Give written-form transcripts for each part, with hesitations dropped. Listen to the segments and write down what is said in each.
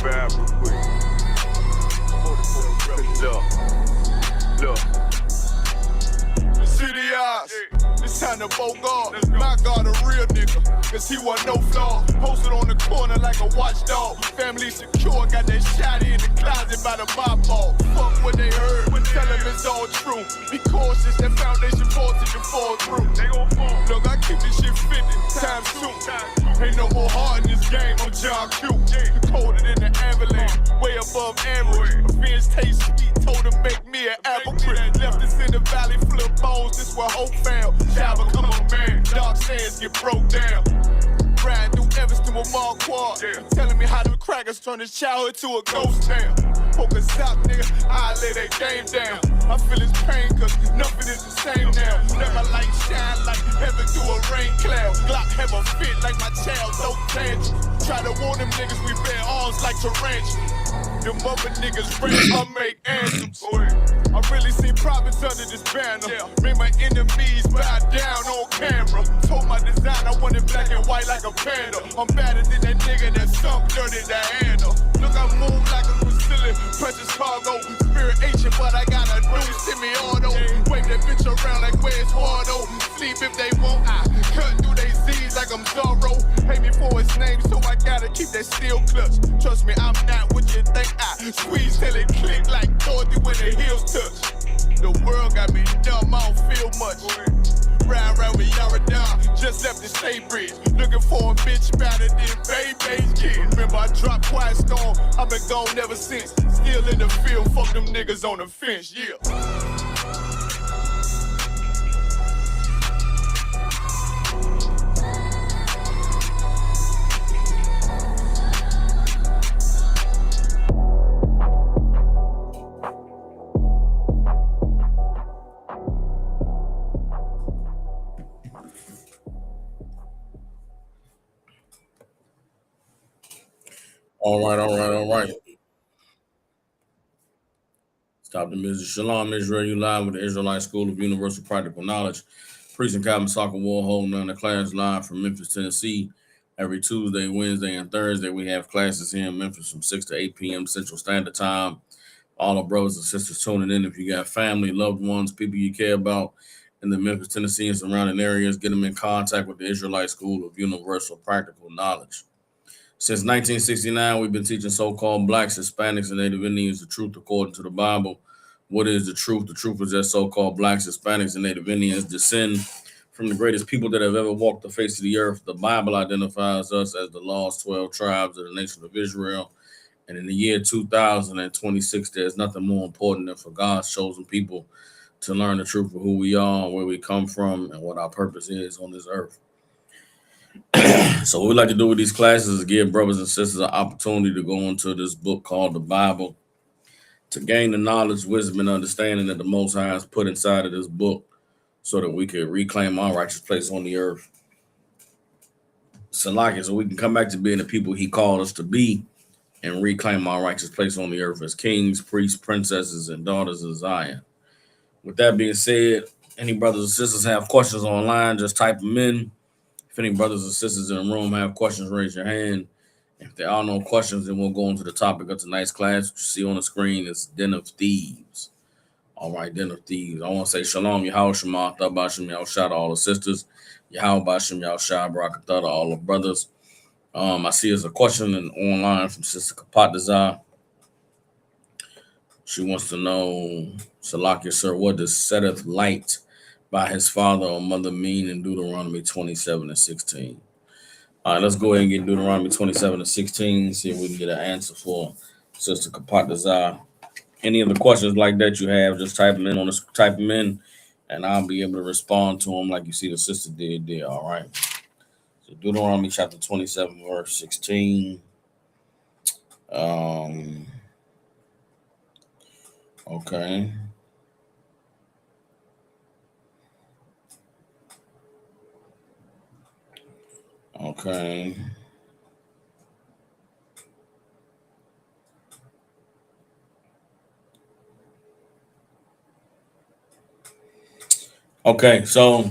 bad real quick. Look. See the odds. It's time to bogart. My God, a real nigga. Cause he wasn't no flaw. Posted on the corner like a watchdog. Family secure. Got that shotty in the closet by the mob ball. Fuck what they heard. Tell them it's all true. Be cautious. That foundation falls till you fall through. They gon' fall. Look, I keep this shit 50. Time soon. Ain't no more heart in this game. I'm John Q. Colder than the avalanche. Way above average. Offense taste sweet. Told him make me an apple crisp. Left us in the valley full of bones. This where hope found. Child become a man. Dark sands get broke down. Riding through Evanston with Mark Quad. Telling me how them crackers turn his childhood to a ghost town. Focus out, nigga. I lay that game down. I feel his pain cause nothing is the same now. Let my light shine like heaven through a rain cloud. Glock have a fit like my child, no tangent. Try to warn them niggas we bear arms like tarantulas. Them other niggas raise I make anthems. I really seen prophets under this banner. Made my enemies bow down on camera. Told my design I wanted black and white like a panda. I'm better than that nigga that sunk dirty Diana. Look, I move like a Brazilian, precious cargo. Spirit ancient, but I got a new semi-auto. Wave that bitch around like where's Wardo. Sleep if they won't, I cut through they Z's like I'm Zorro. Pay me for his name, so I gotta keep that steel clutch. Trust me, I'm not what you think. I squeeze till it click like Dorothy when the heels touch. The world got me dumb, I don't feel much. Ride around with Yaradon, just left the state bridge. Looking for a bitch better than Baby's kid. Remember I dropped Quiet Storm, I've been gone ever since. Still in the field, fuck them niggas on the fence, yeah. All right. Stop the music. Shalom, Israel. You live with the Israelite School of Universal Practical Knowledge. Priest and Captain Soccer War holding down the class live from Memphis, Tennessee. Every Tuesday, Wednesday, and Thursday, we have classes here in Memphis from 6 to 8 p.m. Central Standard Time. All our brothers and sisters tuning in. If you got family, loved ones, people you care about in the Memphis, Tennessee, and surrounding areas, get them in contact with the Israelite School of Universal Practical Knowledge. Since 1969, we've been teaching so-called blacks, Hispanics, and Native Indians the truth according to the Bible. What is the truth? The truth is that so-called blacks, Hispanics, and Native Indians descend from the greatest people that have ever walked the face of the earth. The Bible identifies us as the lost 12 tribes of the nation of Israel. And in the year 2026, there's nothing more important than for God's chosen people to learn the truth of who we are, where we come from, and what our purpose is on this earth. So what we like to do with these classes is give brothers and sisters an opportunity to go into this book called the Bible to gain the knowledge, wisdom, and understanding that the Most High has put inside of this book so that we can reclaim our righteous place on the earth. So we can come back to being the people he called us to be and reclaim our righteous place on the earth as kings, priests, princesses, and daughters of Zion. With that being said, any brothers and sisters have questions online, just type them in. If any brothers and sisters in the room have questions, raise your hand. If there are no questions, then we'll go into the topic of tonight's class. What you see on the screen is Den of Thieves. All right, Den of Thieves. I want to say shalom, Yahweh Shema, Thabashim, Yahushua to all the sisters. Yahweh Bashim, Yahushua, Barakatah to all the brothers. I see there's a question online from Sister Kapatazah. She wants to know, Salakia, sir, what does setteth light by his father or mother mean in Deuteronomy 27 and 16? All right, let's go ahead and get Deuteronomy 27 and 16, see if we can get an answer for Sister Kapatazah. Any of the questions like that you have, just type them in and I'll be able to respond to them like you see the sister did there, all right? So Deuteronomy chapter 27, verse 16. Okay. Okay. Okay, so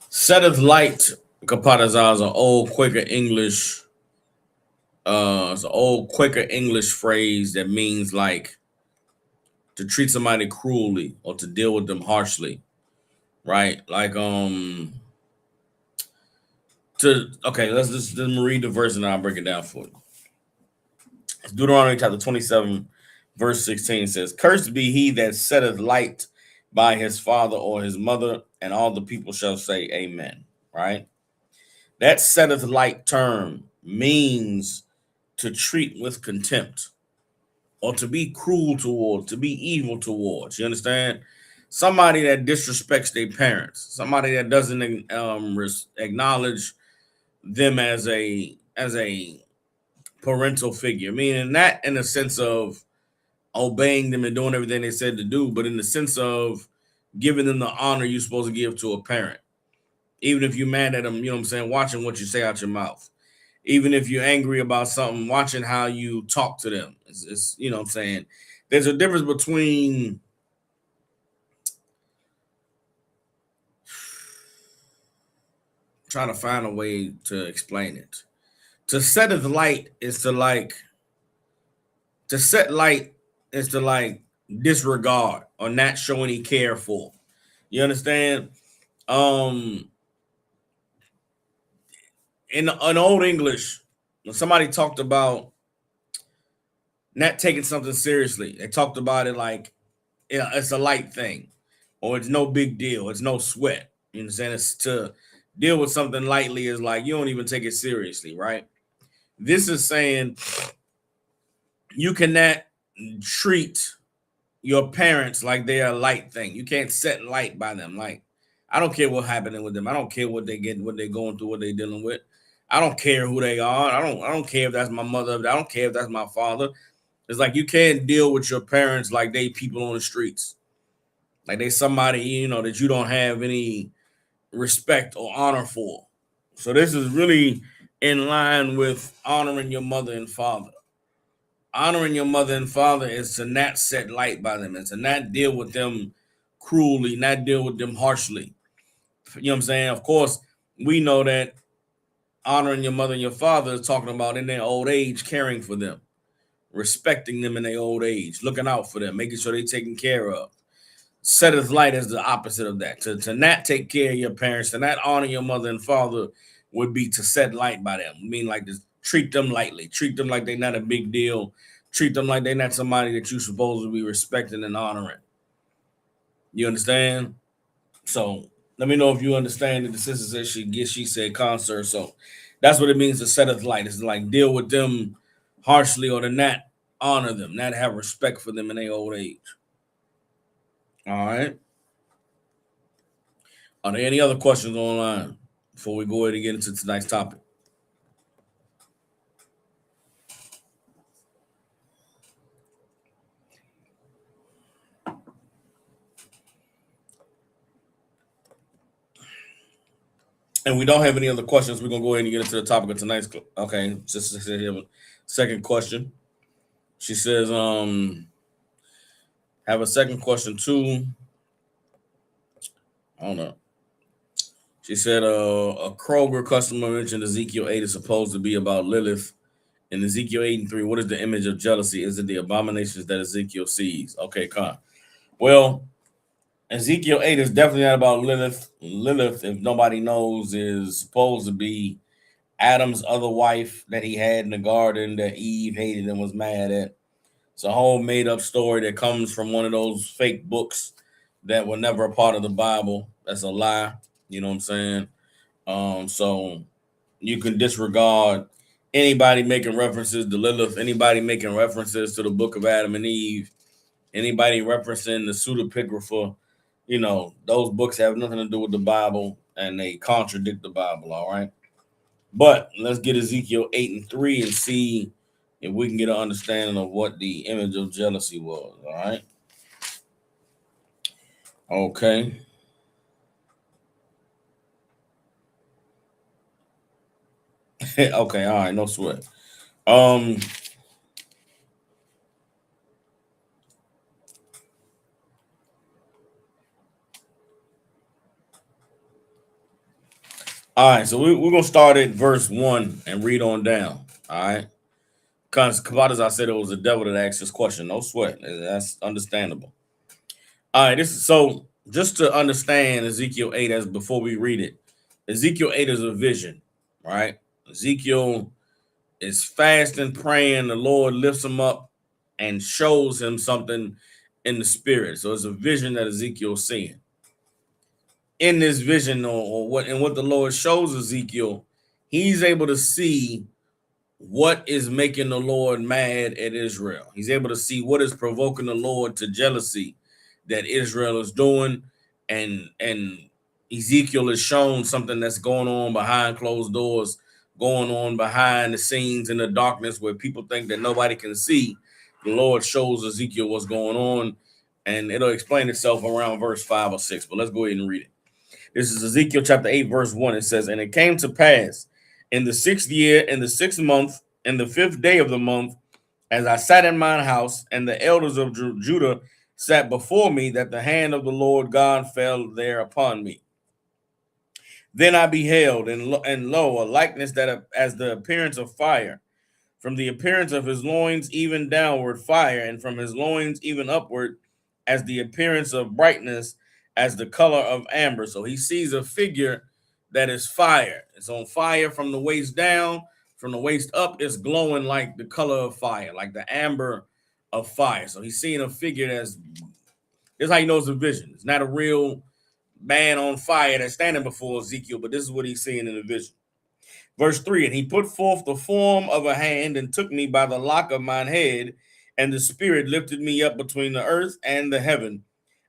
setteth light, Kapatazah, is an old Quaker English It's an old Quaker English phrase that means like to treat somebody cruelly or to deal with them harshly, right? Like to okay, let's read the verse and I'll break it down for you. It's Deuteronomy chapter 27, verse 16 says, "Cursed be he that setteth light by his father or his mother, and all the people shall say amen." Right? That setteth light term means to treat with contempt or to be cruel towards, to be evil towards. You understand? Somebody that disrespects their parents, somebody that doesn't acknowledge them as a parental figure. Meaning not in the sense of obeying them and doing everything they said to do, but in the sense of giving them the honor you're supposed to give to a parent. Even if you're mad at them, you know what I'm saying, watching what you say out your mouth. Even if you're angry about something, watching how you talk to them. It's you know what I'm saying. There's a difference between trying to find a way to explain it. To set the light is to set light is to like disregard or not show any care for. You understand? Um in old English, when somebody talked about not taking something seriously, they talked about it like it's a light thing, or it's no big deal, it's no sweat. You understand? It's to deal with something lightly is like you don't even take it seriously, right? This is saying you cannot treat your parents like they're a light thing. You can't set light by them. Like, I don't care what's happening with them. I don't care what they get, what they're going through, what they're dealing with. I don't care who they are. I don't care if that's my mother. I don't care if that's my father. It's like you can't deal with your parents like they people on the streets. Like they somebody, that you don't have any respect or honor for. So this is really in line with honoring your mother and father. Honoring your mother and father is to not set light by them, and to not deal with them cruelly, not deal with them harshly. You know what I'm saying? Of course, we know that honoring your mother and your father is talking about in their old age, caring for them, respecting them in their old age, looking out for them, making sure they're taken care of. Setteth light is the opposite of that. To not take care of your parents, to not honor your mother and father would be to set light by them. I mean, like to treat them lightly, treat them like they're not a big deal, treat them like they're not somebody that you're supposed to be respecting and honoring. You understand? So let me know if you understand that the sister said she said concert. So that's what it means to setteth light. It's like deal with them harshly or to not honor them, not have respect for them in their old age. All right. Are there any other questions online before we go ahead and get into tonight's topic? And we don't have any other questions. We're gonna go ahead and get into the topic of tonight's. Okay, just here. Second question. She says, have a second question too. I don't know. She said, a Kroger customer mentioned Ezekiel 8 is supposed to be about Lilith. In Ezekiel 8 and 3, what is the image of jealousy? Is it the abominations that Ezekiel sees? Okay, Con. Well, Ezekiel 8 is definitely not about Lilith. Lilith, if nobody knows, is supposed to be Adam's other wife that he had in the garden that Eve hated and was mad at. It's a whole made up story that comes from one of those fake books that were never a part of the Bible. That's a lie. You know what I'm saying? So you can disregard anybody making references to Lilith, anybody making references to the book of Adam and Eve, anybody referencing the pseudepigrapha. Those books have nothing to do with the Bible and they contradict the Bible. All right. But let's get Ezekiel 8 and 3 and see if we can get an understanding of what the image of jealousy was. All right. Okay. Okay. All right. No sweat. All right. So we're going to start at verse 1 and read on down. All right. Because I said, it was the devil that asked this question. No sweat. That's understandable. All right, so just to understand Ezekiel 8 as before we read it. Ezekiel 8 is a vision, right? Ezekiel is fasting, praying. The Lord lifts him up and shows him something in the spirit. So it's a vision that Ezekiel's seeing. In this vision, or what the Lord shows Ezekiel, he's able to see what is making the Lord mad at Israel. He's able to see what is provoking the Lord to jealousy that Israel is doing, and Ezekiel is shown something that's going on behind closed doors, going on behind the scenes in the darkness where people think that nobody can see. The Lord shows Ezekiel what's going on, and it'll explain itself around verse 5 or 6. But let's go ahead and read it. This is Ezekiel chapter 8, verse 1. It says, "And it came to pass in the 6th year, in the 6th month, in the 5th day of the month, as I sat in mine house, and the elders of Judah sat before me, that the hand of the Lord God fell there upon me. Then I beheld, and lo, a likeness that as the appearance of fire, from the appearance of his loins even downward fire, and from his loins even upward, as the appearance of brightness, as the color of amber." So he sees a figure that is fire. It's on fire from the waist down. From the waist up, it's glowing like the color of fire, like the amber of fire. So he's seeing a figure this is how he knows the vision. It's not a real man on fire that's standing before Ezekiel, but this is what he's seeing in the vision. Verse 3, "And he put forth the form of a hand and took me by the lock of mine head, and the spirit lifted me up between the earth and the heaven,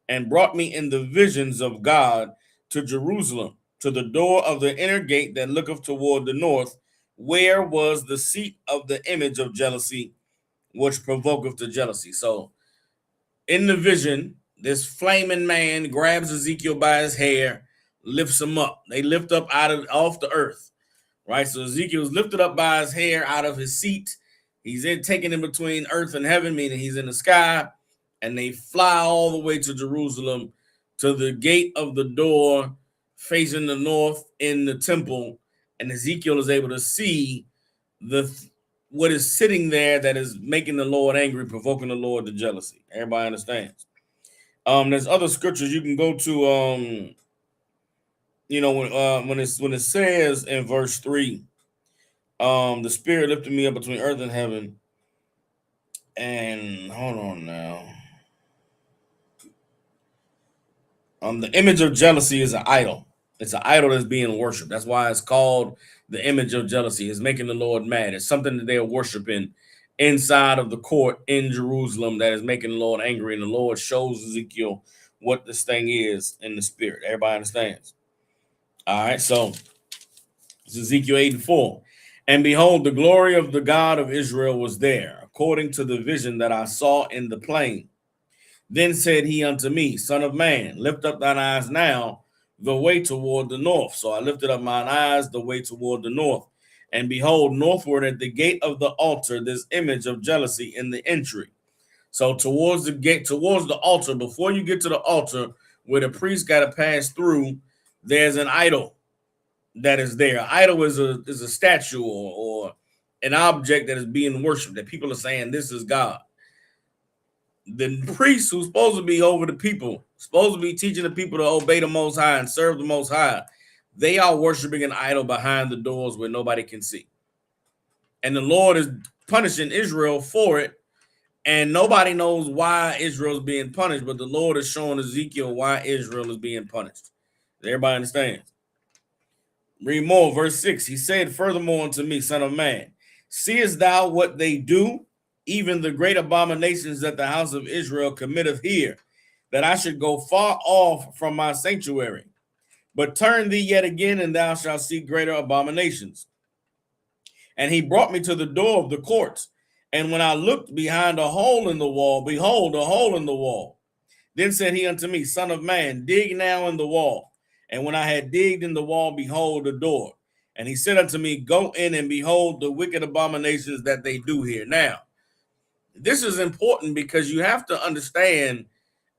and brought me in the visions of God to Jerusalem, to the door of the inner gate that looketh toward the north, where was the seat of the image of jealousy, which provoketh to jealousy." So in the vision, this flaming man grabs Ezekiel by his hair, lifts him up. They lift up off the earth, right? So Ezekiel's lifted up by his hair out of his seat. He's taken in between earth and heaven, meaning he's in the sky, and they fly all the way to Jerusalem, to the gate of the door facing the north in the temple, and Ezekiel is able to see what is sitting there that is making the Lord angry, provoking the Lord to jealousy. Everybody understands. There's other scriptures you can go to. When it says in verse 3, the spirit lifted me up between earth and heaven. And hold on now. The image of jealousy is an idol. It's an idol that's being worshipped. That's why it's called the image of jealousy. It's making the Lord mad. It's something that they are worshiping inside of the court in Jerusalem that is making the Lord angry. And the Lord shows Ezekiel what this thing is in the spirit. Everybody understands? All right, so it's Ezekiel 8:4. "And behold, the glory of the God of Israel was there, according to the vision that I saw in the plain. Then said he unto me, Son of man, lift up thine eyes now the way toward the north. So I lifted up mine eyes the way toward the north. And behold, northward at the gate of the altar, this image of jealousy in the entry." So towards the gate, towards the altar, before you get to the altar where the priest got to pass through, there's an idol that is there. An idol is a statue or an object that is being worshipped, that people are saying this is God. The priest who's supposed to be over the people, supposed to be teaching the people to obey the Most High and serve the Most High, they are worshiping an idol behind the doors where nobody can see. And the Lord is punishing Israel for it, and nobody knows why Israel is being punished, but the Lord is showing Ezekiel why Israel is being punished. Everybody understands? Read more, verse 6. "He said furthermore unto me, Son of man, seest thou what they do, even the great abominations that the house of Israel committeth here, that I should go far off from my sanctuary? But turn thee yet again, and thou shalt see greater abominations. And he brought me to the door of the courts. And when I looked behind a hole in the wall, behold, a hole in the wall. Then said he unto me, Son of man, dig now in the wall. And when I had digged in the wall, behold, a door. And he said unto me, Go in and behold the wicked abominations that they do here." Now, this is important because you have to understand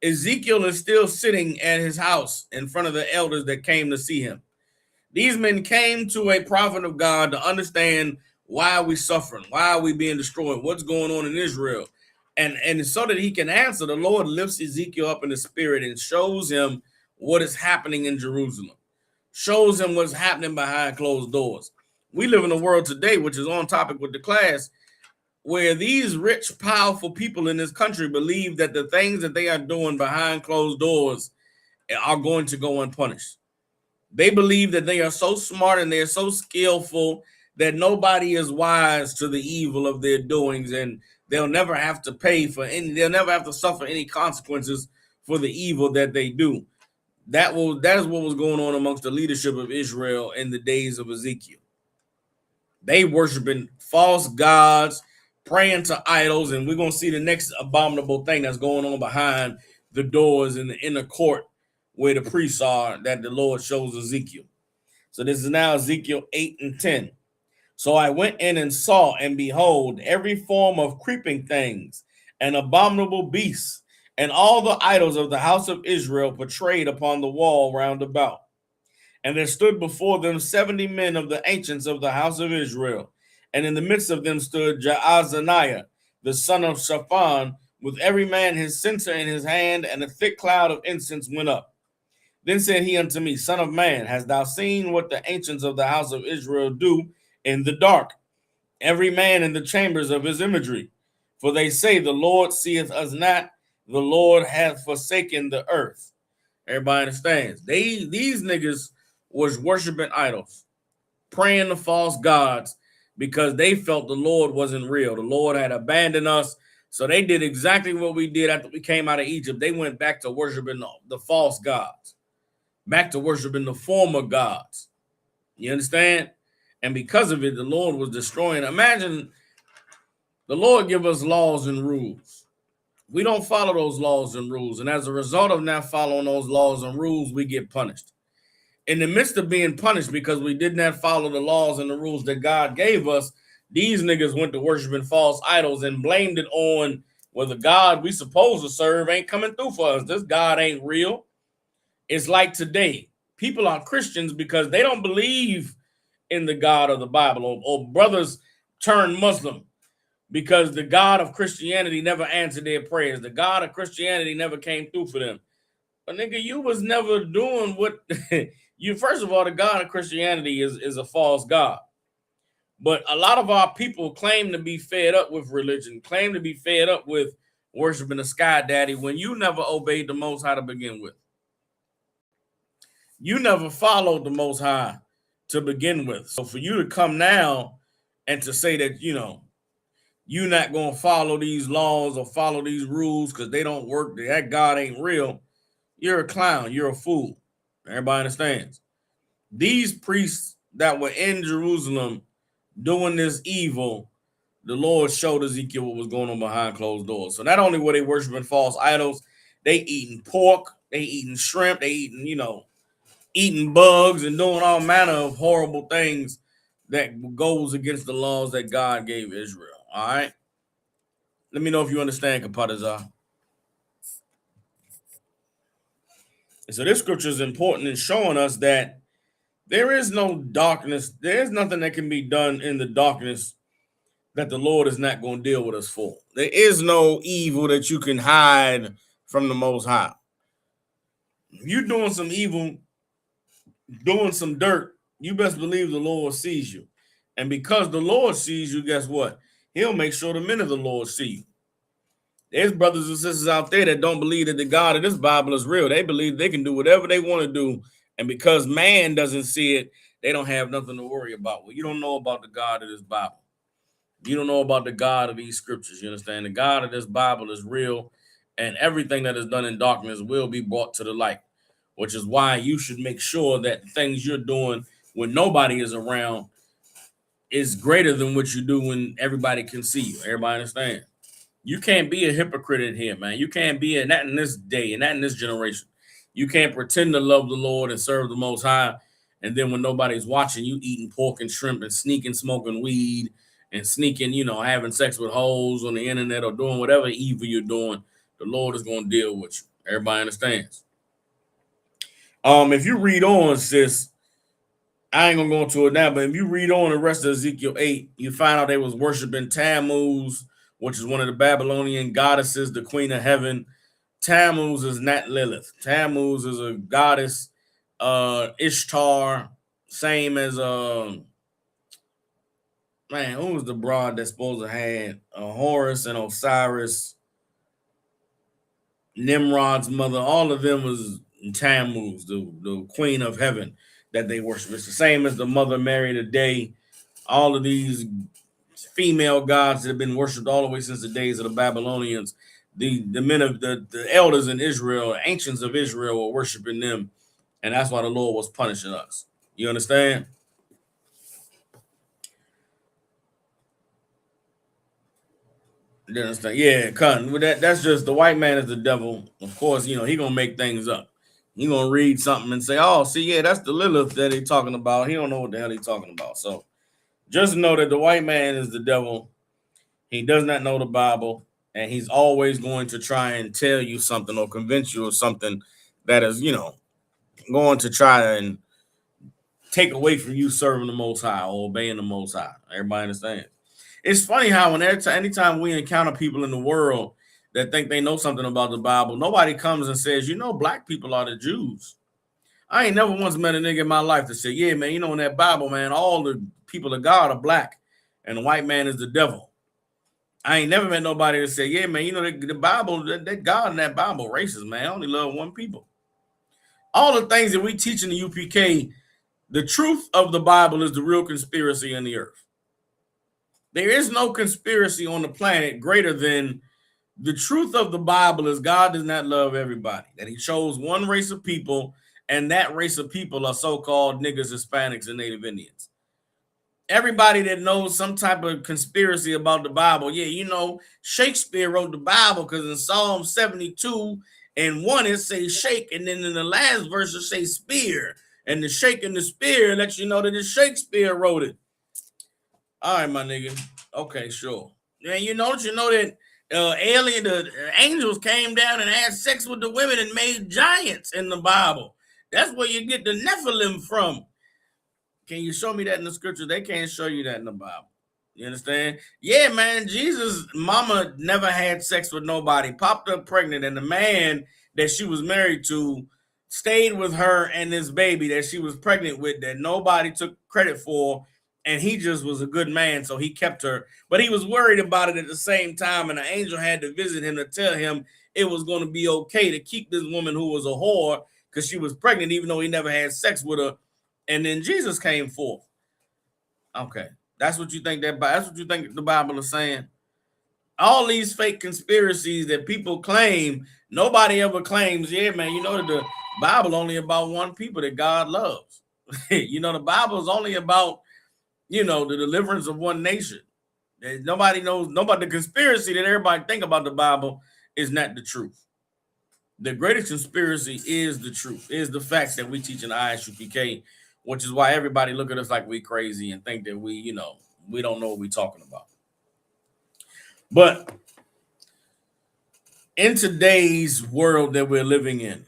Ezekiel is still sitting at his house in front of the elders that came to see him. These men came to a prophet of God to understand Why are we suffering? Why are we being destroyed? What's going on in Israel? And so that he can answer, the Lord lifts Ezekiel up in the spirit and shows him what is happening in Jerusalem, shows him what's happening behind closed doors. We live in a world today, which is on topic with the class, where these rich, powerful people in this country believe that the things that they are doing behind closed doors are going to go unpunished. They believe that they are so smart and they're so skillful that nobody is wise to the evil of their doings, and they'll never have to pay for any, they'll never have to suffer any consequences for the evil that they do. That is what was going on amongst the leadership of Israel in the days of Ezekiel. They worshiping false gods, praying to idols, and we're going to see the next abominable thing that's going on behind the doors in the inner court where the priests are that the Lord shows Ezekiel. So this is now Ezekiel 8 and 10. So I went in and saw, and behold, every form of creeping things and abominable beasts, and all the idols of the house of Israel portrayed upon the wall round about. And there stood before them 70 men of the ancients of the house of Israel. And in the midst of them stood Jaazaniah, the son of Shaphan, with every man his censer in his hand, and a thick cloud of incense went up. Then said he unto me, Son of man, hast thou seen what the ancients of the house of Israel do in the dark, every man in the chambers of his imagery? For they say, the Lord seeth us not, the Lord hath forsaken the earth. Everybody understands. These niggas was worshiping idols, praying to false gods, because they felt the Lord wasn't real. The Lord had abandoned us. So they did exactly what we did after we came out of Egypt. They went back to worshiping the false gods, back to worshiping the former gods. You understand? And because of it, the Lord was destroying. Imagine the Lord give us laws and rules. We don't follow those laws and rules. And as a result of not following those laws and rules, we get punished. In the midst of being punished because we did not follow the laws and the rules that God gave us, these niggas went to worshiping false idols and blamed it on, well, the God we supposed to serve ain't coming through for us. This God ain't real. It's like today. People are Christians because they don't believe in the God of the Bible, or brothers turn Muslim because the God of Christianity never answered their prayers. The God of Christianity never came through for them. But nigga, you was never doing what you, first of all, the God of Christianity is a false God. But a lot of our people claim to be fed up with religion, claim to be fed up with worshiping the sky daddy when you never obeyed the Most High to begin with. You never followed the Most High to begin with. So for you to come now and to say that, you're not going to follow these laws or follow these rules because they don't work, that God ain't real, you're a clown, you're a fool. Everybody understands. These priests that were in Jerusalem doing this evil, the Lord showed Ezekiel what was going on behind closed doors. So not only were they worshiping false idols, they eating pork, they eating shrimp, they eating bugs and doing all manner of horrible things that goes against the laws that God gave Israel. All right. Let me know if you understand, Kapatazar. So this scripture is important in showing us that there is no darkness. There's nothing that can be done in the darkness that the Lord is not going to deal with us for. There is no evil that you can hide from the Most High. If you're doing some evil, doing some dirt, you best believe the Lord sees you. And because the Lord sees you, guess what? He'll make sure the men of the Lord see you. There's brothers and sisters out there that don't believe that the God of this Bible is real. They believe they can do whatever they want to do. And because man doesn't see it, they don't have nothing to worry about. Well, you don't know about the God of this Bible. You don't know about the God of these scriptures. You understand? The God of this Bible is real, and everything that is done in darkness will be brought to the light, which is why you should make sure that the things you're doing when nobody is around is greater than what you do when everybody can see you. Everybody understand? You can't be a hypocrite in here, man. You can't be not in this day and not in this generation. You can't pretend to love the Lord and serve the Most High, and then when nobody's watching, you eating pork and shrimp and sneaking smoking weed and sneaking, having sex with hoes on the internet or doing whatever evil you're doing. The Lord is going to deal with you. Everybody understands. If you read on, sis, I ain't gonna go into it now, but if you read on the rest of Ezekiel 8, you find out they was worshiping Tammuz, which is one of the Babylonian goddesses, the queen of heaven. Tammuz is not Lilith. Tammuz is a goddess, Ishtar, same as man, who was the broad that's supposed to have Horus and Osiris, Nimrod's mother? All of them was Tammuz, the queen of heaven that they worship. It's the same as the Mother Mary today. All of these female gods that have been worshipped all the way since the days of the Babylonians. The men of the elders in Israel, ancients of Israel, were worshiping them, and that's why the Lord was punishing us. You understand? You understand? Yeah, cotton. That's just the white man is the devil. Of course, you know he gonna make things up. He gonna read something and say, "Oh, see, yeah, that's the Lilith that he talking about." He don't know what the hell he talking about. So just know that the white man is the devil. He does not know the Bible, and he's always going to try and tell you something or convince you of something that is, going to try and take away from you serving the Most High or obeying the Most High. Everybody understands? It's funny how anytime we encounter people in the world that think they know something about the Bible, nobody comes and says, black people are the Jews. I ain't never once met a nigga in my life that said, yeah, man, in that Bible, man, all the people of God are black and the white man is the devil. I ain't never met nobody that said, yeah, man, the Bible, that God in that Bible racist, man. I only love one people. All the things that we teach in the UPK, the truth of the Bible is the real conspiracy in the earth. There is no conspiracy on the planet greater than the truth of the Bible is God does not love everybody, that he chose one race of people, and that race of people are so-called niggas, Hispanics, and Native Indians. Everybody that knows some type of conspiracy about the Bible, Shakespeare wrote the Bible because in Psalm 72 and 1 it says shake, and then in the last verse it says spear, and the shake and the spear lets you know that it's Shakespeare wrote it. All right, my nigga. Okay, sure. And you know that the angels came down and had sex with the women and made giants in the Bible. That's where you get the Nephilim from. Can you show me that in the scripture? They can't show you that in the Bible. You understand? Yeah, man. Jesus' mama never had sex with nobody, popped up pregnant, and the man that she was married to stayed with her and this baby that she was pregnant with that nobody took credit for. And he just was a good man, so he kept her. But he was worried about it at the same time, and the angel had to visit him to tell him it was going to be okay to keep this woman who was a whore because she was pregnant, even though he never had sex with her. And then Jesus came forth. Okay, that's what you think that's what you think the Bible is saying. All these fake conspiracies that people claim, nobody ever claims, yeah, man, that the Bible only about one people that God loves. The Bible is only about the deliverance of one nation. Nobody knows, the conspiracy that everybody think about the Bible is not the truth. The greatest conspiracy is the truth, is the facts that we teach in the ISUPK, which is why everybody look at us like we crazy and think that we don't know what we're talking about. But in today's world that we're living in,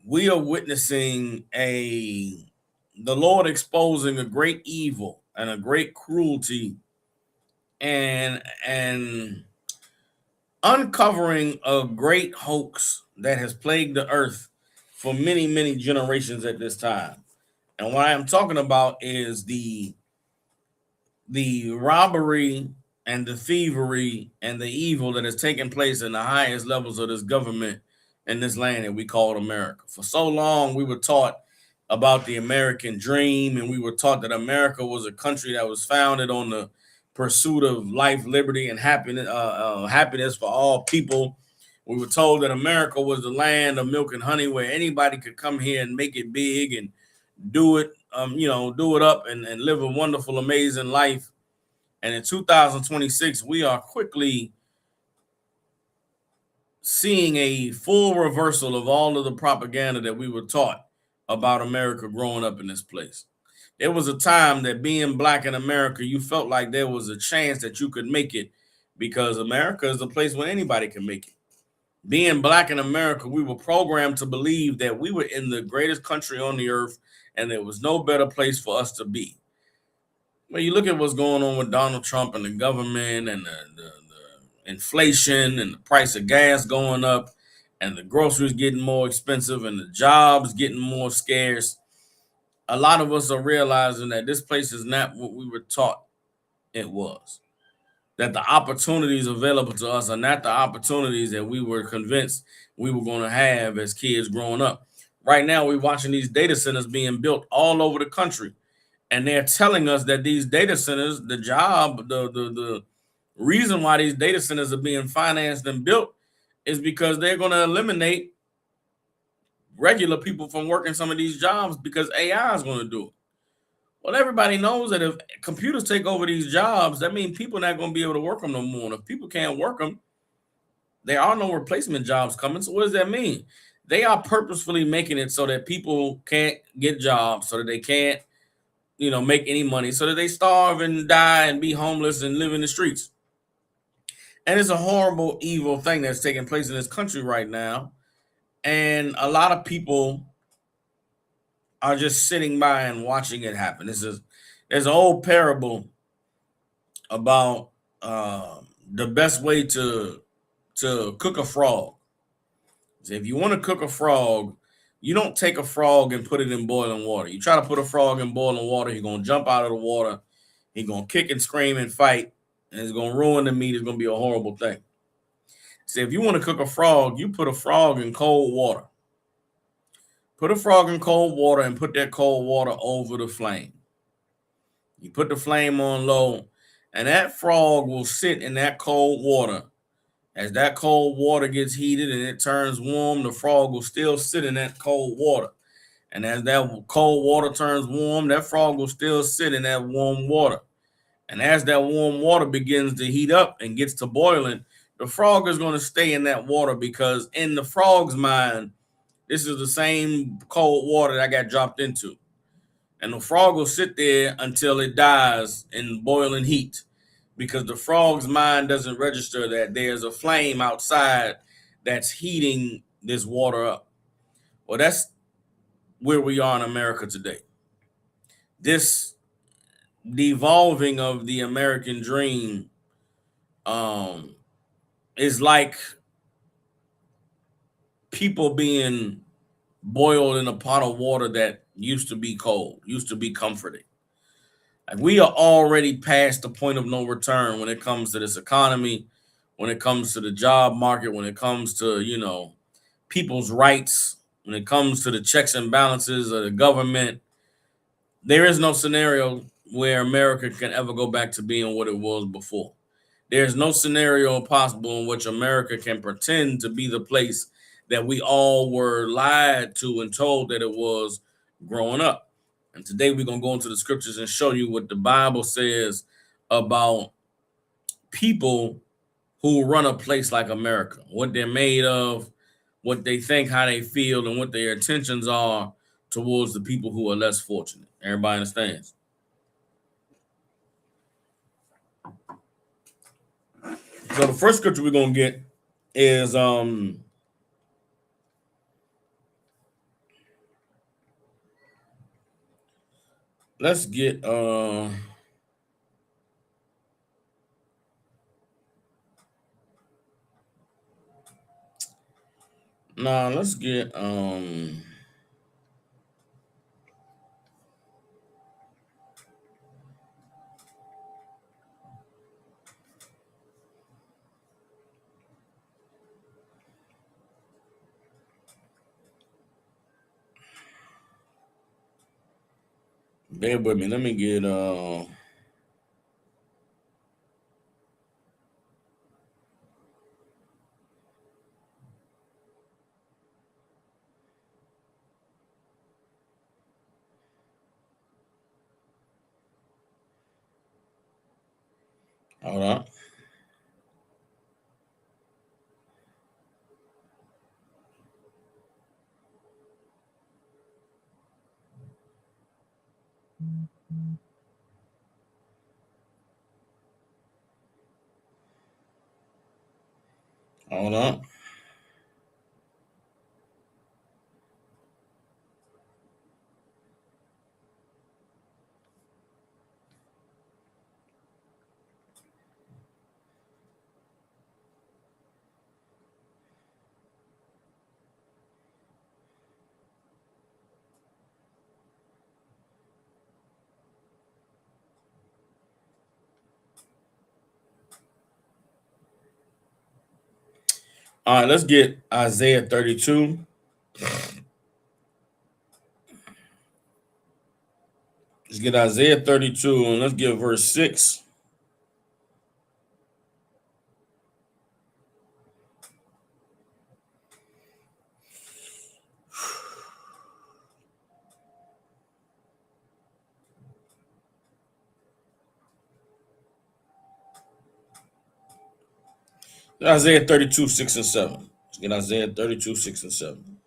we are witnessing the Lord exposing a great evil and a great cruelty and uncovering a great hoax that has plagued the earth for many, many generations at this time. And what I'm talking about is the robbery and the thievery and the evil that has taken place in the highest levels of this government in this land that we call America. For so long, we were taught about the American dream, and we were taught that America was a country that was founded on the pursuit of life, liberty, and happiness for all people. We were told that America was the land of milk and honey, where anybody could come here and make it big and do it up and live a wonderful, amazing life. And in 2026, we are quickly seeing a full reversal of all of the propaganda that we were taught about America growing up in this place. There was a time that being black in America, you felt like there was a chance that you could make it because America is a place where anybody can make it. Being black in America, we were programmed to believe that we were in the greatest country on the earth and there was no better place for us to be. When you look at what's going on with Donald Trump and the government and the inflation and the price of gas going up and the groceries getting more expensive and the jobs getting more scarce, a lot of us are realizing that this place is not what we were taught it was. That the opportunities available to us are not the opportunities that we were convinced we were going to have as kids growing up. Right now, we're watching these data centers being built all over the country, and they're telling us that these data centers, the reason why these data centers are being financed and built is because they're going to eliminate regular people from working some of these jobs because AI is going to do it. Well, everybody knows that if computers take over these jobs, that means people are not going to be able to work them no more. And if people can't work them, there are no replacement jobs coming. So what does that mean? They are purposefully making it so that people can't get jobs, so that they can't, make any money, so that they starve and die and be homeless and live in the streets. And it's a horrible, evil thing that's taking place in this country right now. And a lot of people are just sitting by and watching it happen. There's an old parable about the best way to cook a frog. So if you want to cook a frog, you don't take a frog and put it in boiling water. You try to put a frog in boiling water, he's gonna jump out of the water, he's gonna kick and scream and fight, and it's gonna ruin the meat. It's gonna be a horrible thing. So if you want to cook a frog, you put a frog in cold water. Put a frog in cold water and put that cold water over the flame. You put the flame on low, and that frog will sit in that cold water. As that cold water gets heated and it turns warm, the frog will still sit in that cold water. And as that cold water turns warm, that frog will still sit in that warm water. And as that warm water begins to heat up and gets to boiling, the frog is going to stay in that water because in the frog's mind, this is the same cold water that I got dropped into. And the frog will sit there until it dies in boiling heat because the frog's mind doesn't register that there's a flame outside that's heating this water up. Well, that's where we are in America today. This devolving of the American dream is like people being boiled in a pot of water that used to be cold, used to be comforting. Like we are already past the point of no return when it comes to this economy, when it comes to the job market, when it comes to, people's rights, when it comes to the checks and balances of the government. There is no scenario where America can ever go back to being what it was before. There's no scenario possible in which America can pretend to be the place that we all were lied to and told that it was growing up. And today we're going to go into the scriptures and show you what the Bible says about people who run a place like America, what they're made of, what they think, how they feel, and what their intentions are towards the people who are less fortunate. Everybody understands? So the first scripture we're going to get is let's get let's get bear with me. Let me get hold on. Hold on. All right, let's get Isaiah 32. Let's get Isaiah 32 and let's get verse 6. Isaiah 32, 6 and 7. Let's get Isaiah 32, 6 and 7.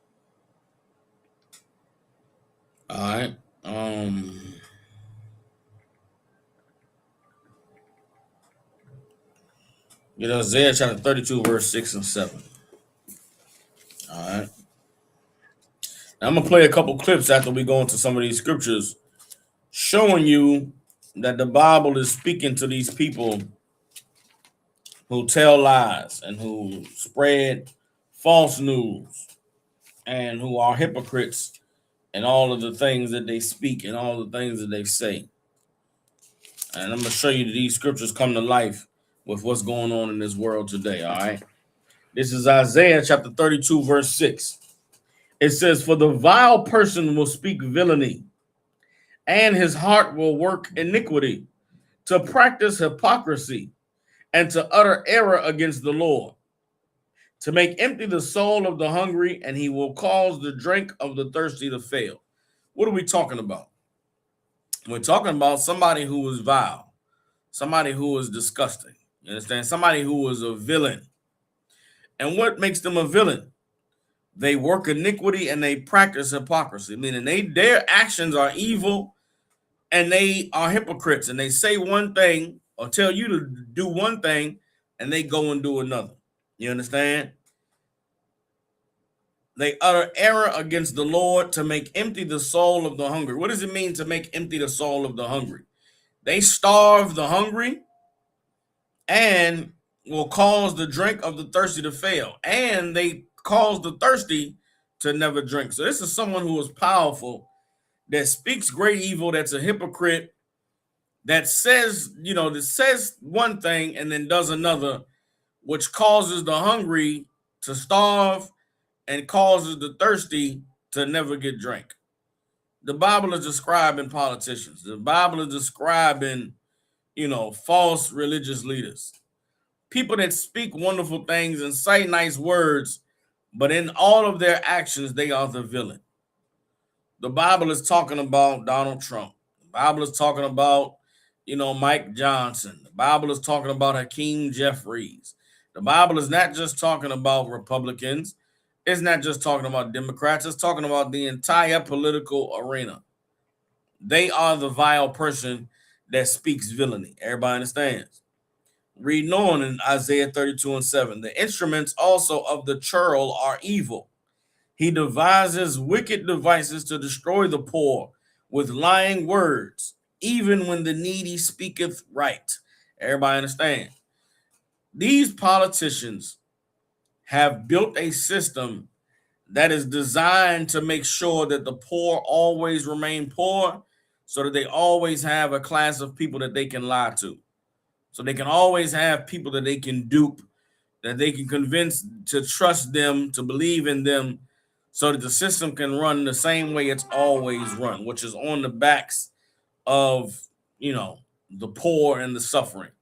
All right. Get Isaiah chapter 32, verse 6 and 7. All right. Now I'm gonna play a couple clips after we go into some of these scriptures, showing you that the Bible is speaking to these people who tell lies and who spread false news and who are hypocrites and all of the things that they speak and all the things that they say. And I'm going to show you that these scriptures come to life with what's going on in this world today, all right? This is Isaiah chapter 32, verse 6. It says, "For the vile person will speak villainy, and his heart will work iniquity, to practice hypocrisy, and to utter error against the Lord, to make empty the soul of the hungry, and he will cause the drink of the thirsty to fail." What are we talking about? We're talking about somebody who is vile, somebody who is disgusting. You understand? Somebody who is a villain. And what makes them a villain? They work iniquity and they practice hypocrisy, meaning their actions are evil and they are hypocrites, and they say one thing or tell you to do one thing and they go and do another. You understand? They utter error against the Lord, to make empty the soul of the hungry. What does it mean to make empty the soul of the hungry? They starve the hungry and will cause the drink of the thirsty to fail. And they cause the thirsty to never drink. So this is someone who is powerful, that speaks great evil, that's a hypocrite, that says one thing and then does another, which causes the hungry to starve and causes the thirsty to never get drink. The Bible is describing politicians. The Bible is describing, false religious leaders. People that speak wonderful things and say nice words, but in all of their actions, they are the villain. The Bible is talking about Donald Trump. The Bible is talking about, Mike Johnson. The Bible is talking about Hakeem Jeffries. The Bible is not just talking about Republicans. It's not just talking about Democrats. It's talking about the entire political arena. They are the vile person that speaks villainy. Everybody understands? Reading on in Isaiah 32 and 7. "The instruments also of the churl are evil. He devises wicked devices to destroy the poor with lying words, even when the needy speaketh right." Everybody understand? These politicians have built a system that is designed to make sure that the poor always remain poor, so that they always have a class of people that they can lie to. So they can always have people that they can dupe, that they can convince to trust them, to believe in them, so that the system can run the same way it's always run, which is on the backs of, the poor and the suffering.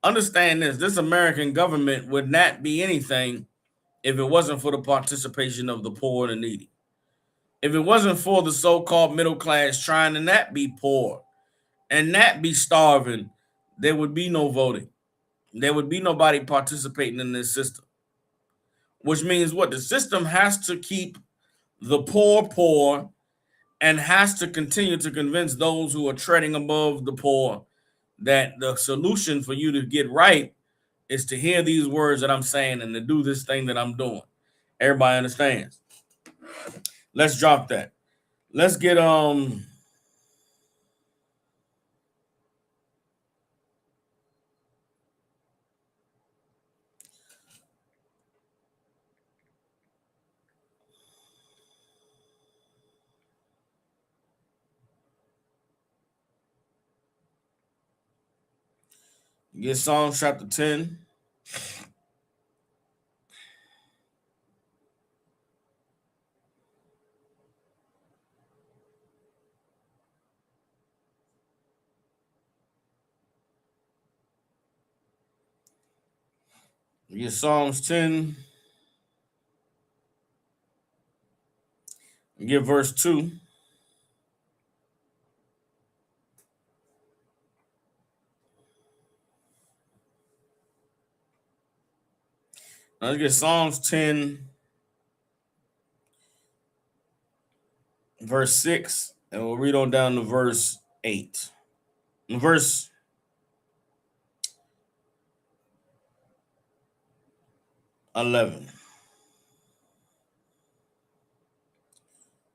Understand this American government would not be anything if it wasn't for the participation of the poor and the needy. If it wasn't for the so-called middle class trying to not be poor and not be starving, there would be no voting. There would be nobody participating in this system. Which means what? The system has to keep the poor poor and has to continue to convince those who are treading above the poor that the solution for you to get right is to hear these words that I'm saying and to do this thing that I'm doing. Everybody understands? Let's drop that. Let's get Psalms chapter 10. We get Psalms 10. We get verse 2. Now let's get Psalms 10, verse 6, and we'll read on down to verse 8. Verse 11.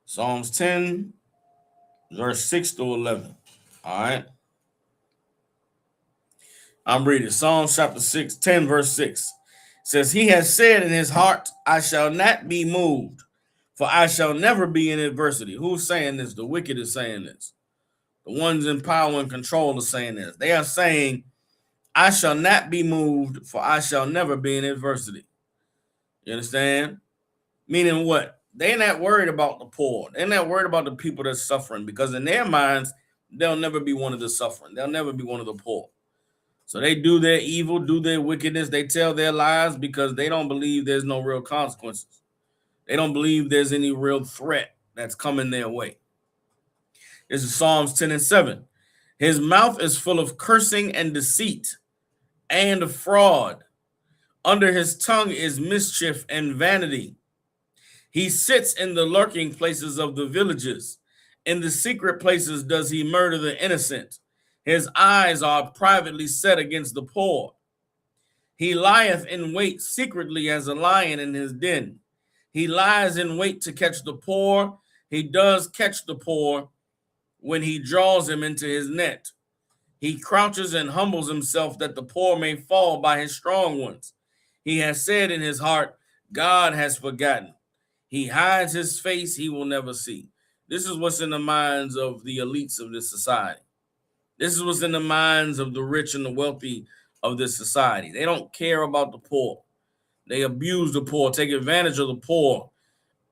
Psalms 10, verse 6 to 11. All right. I'm reading Psalms chapter 6, 10, verse 6. It says, He has said in his heart, I shall not be moved, for I shall never be in adversity. Who's saying this? The wicked is saying this. The ones in power and control are saying this. They are saying, I shall not be moved, for I shall never be in adversity. You understand? Meaning what? They're not worried about the poor. They're not worried about the people that's suffering, because in their minds, they'll never be one of the suffering. They'll never be one of the poor. So they do their evil, do their wickedness. They tell their lies because they don't believe there's no real consequences. They don't believe there's any real threat that's coming their way. This is Psalms 10 and 7. His mouth is full of cursing and deceit and fraud. Under his tongue is mischief and vanity. He sits in the lurking places of the villages. In the secret places does he murder the innocent. His eyes are privately set against the poor. He lieth in wait secretly as a lion in his den. He lies in wait to catch the poor. He does catch the poor when he draws him into his net. He crouches and humbles himself that the poor may fall by his strong ones. He has said in his heart, God has forgotten. He hides his face, he will never see. This is what's in the minds of the elites of this society. This is what's in the minds of the rich and the wealthy of this society. They don't care about the poor. They abuse the poor, take advantage of the poor,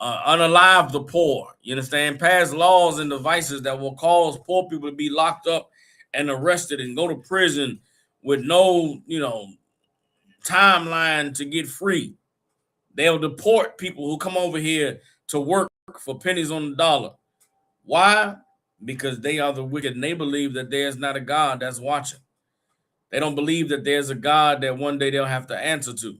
unalive the poor. You understand? Pass laws and devices that will cause poor people to be locked up and arrested and go to prison with no, timeline to get free. They'll deport people who come over here to work for pennies on the dollar. Why? Because they are the wicked and they believe that there's not a God that's watching. They don't believe that there's a God that one day they'll have to answer to.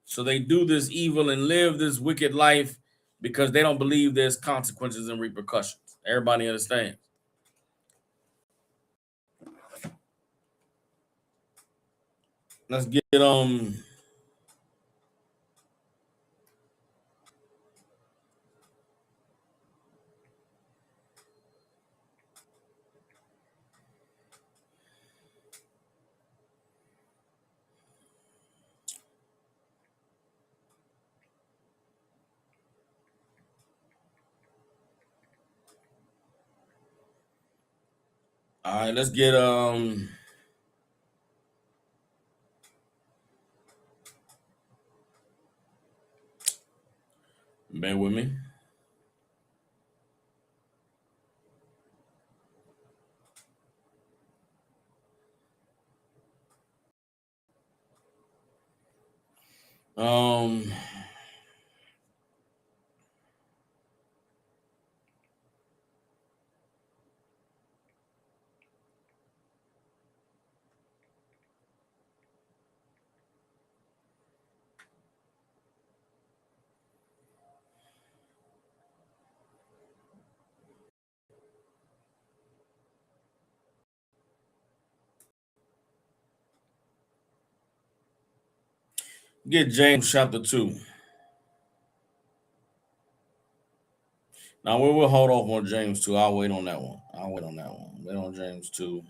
So they do this evil and live this wicked life because they don't believe there's consequences and repercussions. Everybody understands. Let's get all right, let's get bear with me. Um get James chapter 2. Now we will hold off on James 2. I'll wait on that one. Wait on James 2.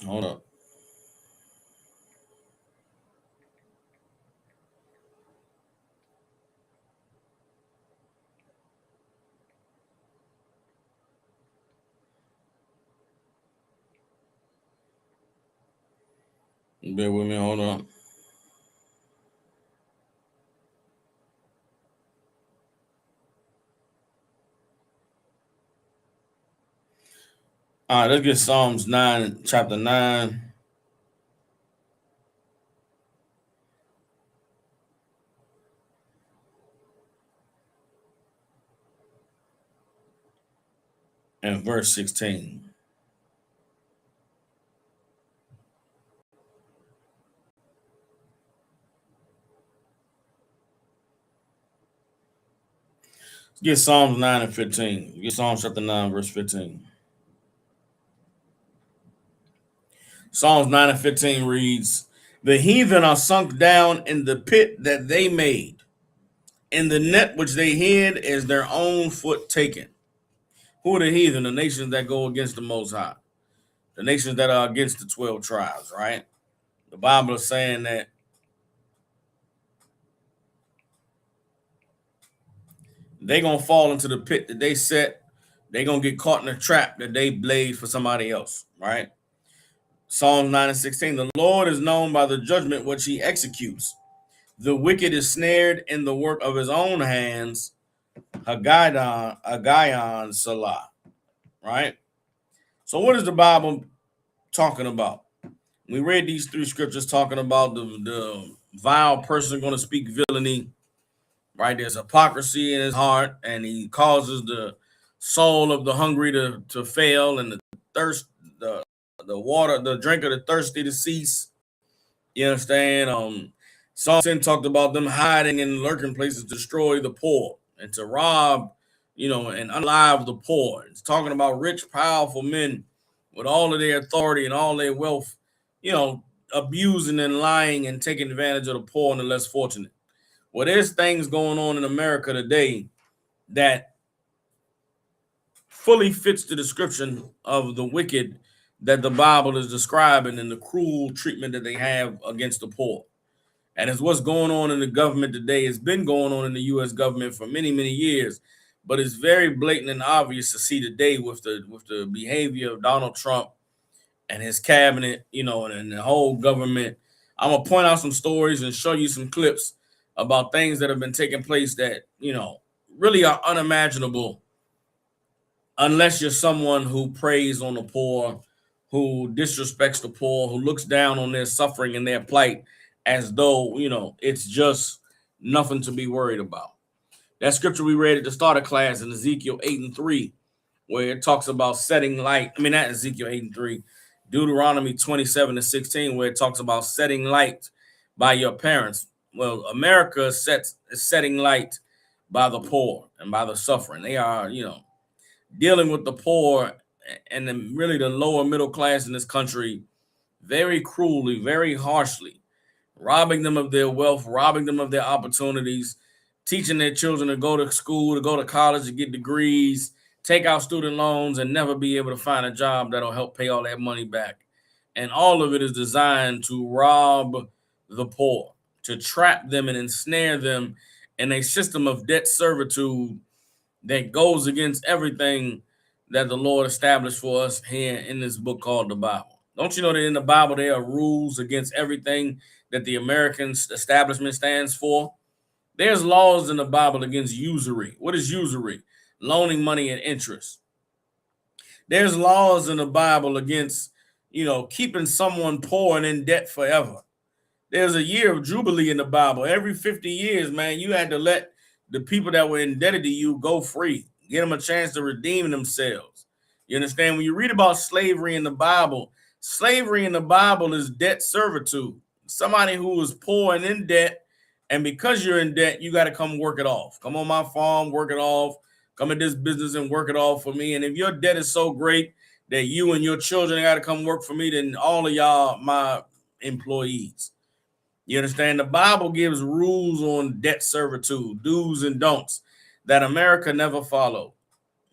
Hold up. Bear with me, hold on. All right, let's get Psalms 9, chapter 9. And verse 16. Get Psalms 9 and 15. Get Psalms chapter 9, verse 15. Psalms 9 and 15 reads, "The heathen are sunk down in the pit that they made. In the net which they hid is their own foot taken." Who are the heathen? The nations that go against the Most High. The nations that are against the 12 tribes, right? The Bible is saying that they're going to fall into the pit that they set. They're going to get caught in a trap that they laid for somebody else, right? Psalms 9 and 16, "The Lord is known by the judgment which he executes. The wicked is snared in the work of his own hands. Haggayon Salah," right? So what is the Bible talking about? We read these three scriptures talking about the vile person going to speak villainy, right? There's hypocrisy in his heart, and he causes the soul of the hungry to fail, and the thirst, the water, the drink of the thirsty to cease. You understand? Psalm 10 talked about them hiding in lurking places to destroy the poor and to rob, and unalive the poor. It's talking about rich, powerful men with all of their authority and all their wealth, abusing and lying and taking advantage of the poor and the less fortunate. Well, there's things going on in America today that fully fits the description of the wicked that the Bible is describing and the cruel treatment that they have against the poor. And it's what's going on in the government today. It's been going on in the U.S. government for many, many years, but it's very blatant and obvious to see today with the behavior of Donald Trump and his cabinet, and the whole government. I'm gonna point out some stories and show you some clips about things that have been taking place that really are unimaginable unless you're someone who preys on the poor, who disrespects the poor, who looks down on their suffering and their plight as though, it's just nothing to be worried about. That scripture we read at the start of class in Ezekiel 8 and 3, where it talks about setting light. I mean, not Ezekiel 8 and 3, Deuteronomy 27 and 16, where it talks about setting light by your parents. Well, America is setting light by the poor and by the suffering. They are, dealing with the poor and really the lower middle class in this country very cruelly, very harshly, robbing them of their wealth, robbing them of their opportunities, teaching their children to go to school, to go to college, to get degrees, take out student loans, and never be able to find a job that'll help pay all that money back. And all of it is designed to rob the poor, to trap them and ensnare them in a system of debt servitude that goes against everything that the Lord established for us here in this book called the Bible. Don't you know that in the Bible there are rules against everything that the American establishment stands for? There's laws in the Bible against usury. What is usury? Loaning money at interest. There's laws in the Bible against, keeping someone poor and in debt forever. There's a year of jubilee in the Bible. Every 50 years, man, you had to let the people that were indebted to you go free, get them a chance to redeem themselves. You understand? When you read about slavery in the Bible is debt servitude. Somebody who is poor and in debt, and because you're in debt, you got to come work it off. Come on my farm, work it off. Come at this business and work it off for me. And if your debt is so great that you and your children got to come work for me, then all of y'all my employees. You understand? The Bible gives rules on debt servitude, do's and don'ts, that America never followed,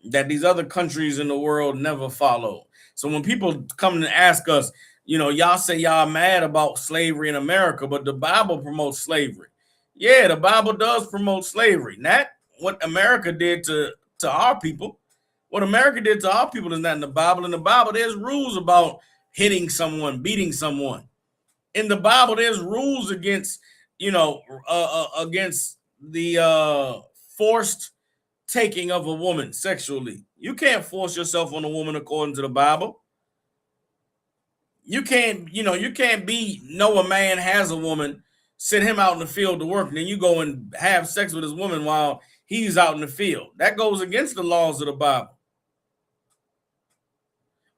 that these other countries in the world never follow. So when people come and ask us, y'all say y'all mad about slavery in America, but the Bible promotes slavery. Yeah, the Bible does promote slavery. Not what America did to our people. What America did to our people is not in the Bible. In the Bible, there's rules about hitting someone, beating someone. In the Bible, there's rules against, against the forced taking of a woman sexually. You can't force yourself on a woman according to the Bible. You can't, you can't know a man has a woman, send him out in the field to work, and then you go and have sex with his woman while he's out in the field. That goes against the laws of the Bible.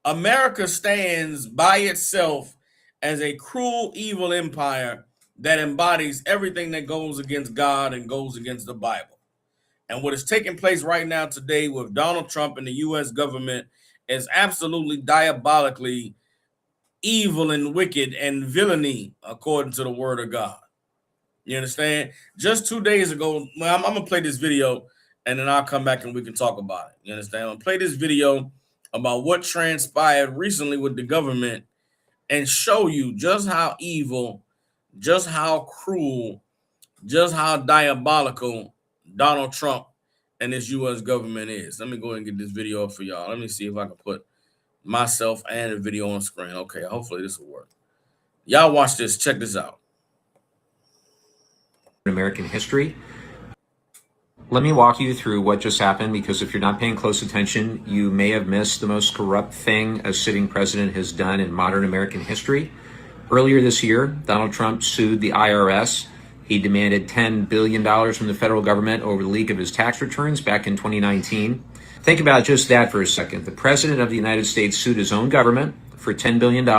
America stands by itself as a cruel, evil empire that embodies everything that goes against God and goes against the Bible. And what is taking place right now today with Donald Trump and the U.S. government is absolutely diabolically evil and wicked and villainy according to the word of God. You understand? Just 2 days ago, I'm going to play this video and then I'll come back and we can talk about it. You understand? I'm going to play this video about what transpired recently with the government and show you just how evil, just how cruel, just how diabolical Donald Trump and this U.S. government is. Let me go ahead and get this video up for y'all. Let me see if I can put myself and the video on screen. Okay, hopefully this will work. Y'all watch this. Check this out. American history. Let me walk you through what just happened, because if you're not paying close attention, you may have missed the most corrupt thing a sitting president has done in modern American history. Earlier this year, Donald Trump sued the IRS. He demanded $10 billion from the federal government over the leak of his tax returns back in 2019. Think about just that for a second. The president of the United States sued his own government for $10 billion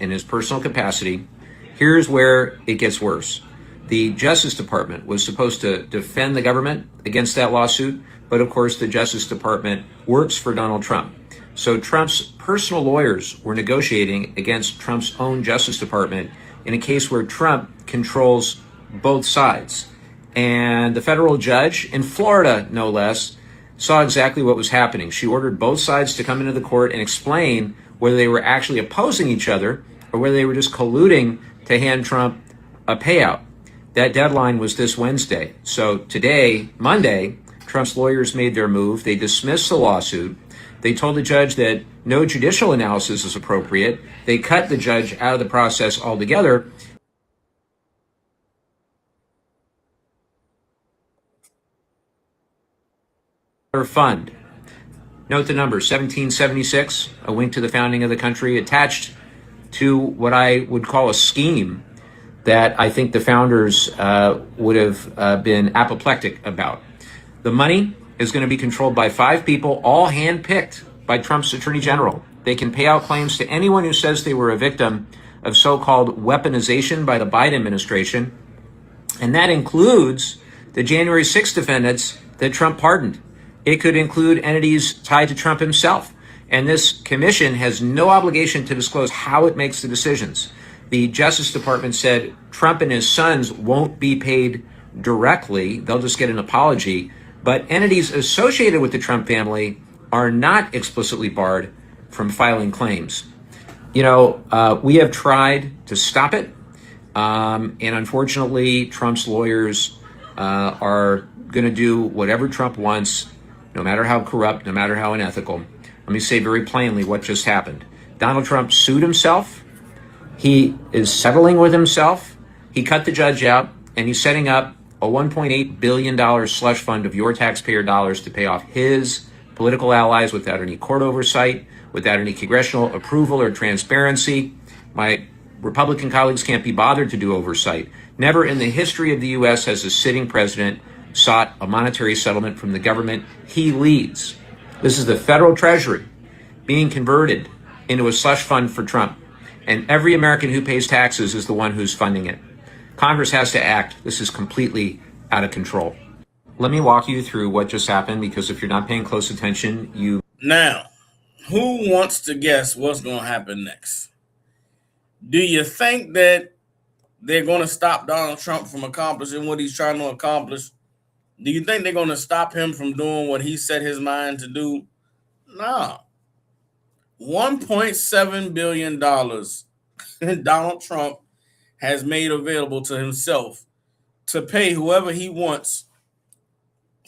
in his personal capacity. Here's where it gets worse. The Justice Department was supposed to defend the government against that lawsuit, but of course the Justice Department works for Donald Trump. So Trump's personal lawyers were negotiating against Trump's own Justice Department in a case where Trump controls both sides. And the federal judge in Florida, no less, saw exactly what was happening. She ordered both sides to come into the court and explain whether they were actually opposing each other or whether they were just colluding to hand Trump a payout. That deadline was this Wednesday. So today, Monday, Trump's lawyers made their move. They dismissed the lawsuit. They told the judge that no judicial analysis is appropriate. They cut the judge out of the process altogether. Fund. Note the number 1776, a wink to the founding of the country, attached to what I would call a scheme that I think the founders would have been apoplectic about. The money is going to be controlled by 5 people, all handpicked by Trump's attorney general. They can pay out claims to anyone who says they were a victim of so-called weaponization by the Biden administration. And that includes the January 6th defendants that Trump pardoned. It could include entities tied to Trump himself. And this commission has no obligation to disclose how it makes the decisions. The Justice Department said Trump and his sons won't be paid directly. They'll just get an apology. But entities associated with the Trump family are not explicitly barred from filing claims. We have tried to stop it. And unfortunately, Trump's lawyers are going to do whatever Trump wants, no matter how corrupt, no matter how unethical. Let me say very plainly what just happened. Donald Trump sued himself. He is settling with himself. He cut the judge out, and he's setting up a $1.8 billion slush fund of your taxpayer dollars to pay off his political allies without any court oversight, without any congressional approval or transparency. My Republican colleagues can't be bothered to do oversight. Never in the history of the U.S. has a sitting president sought a monetary settlement from the government he leads. This is the federal treasury being converted into a slush fund for Trump. And every American who pays taxes is the one who's funding it. Congress has to act. This is completely out of control. Let me walk you through what just happened, because if you're not paying close attention, you... Now, who wants to guess what's going to happen next? Do you think that they're going to stop Donald Trump from accomplishing what he's trying to accomplish? Do you think they're going to stop him from doing what he set his mind to do? No. $1.7 billion Donald Trump has made available to himself to pay whoever he wants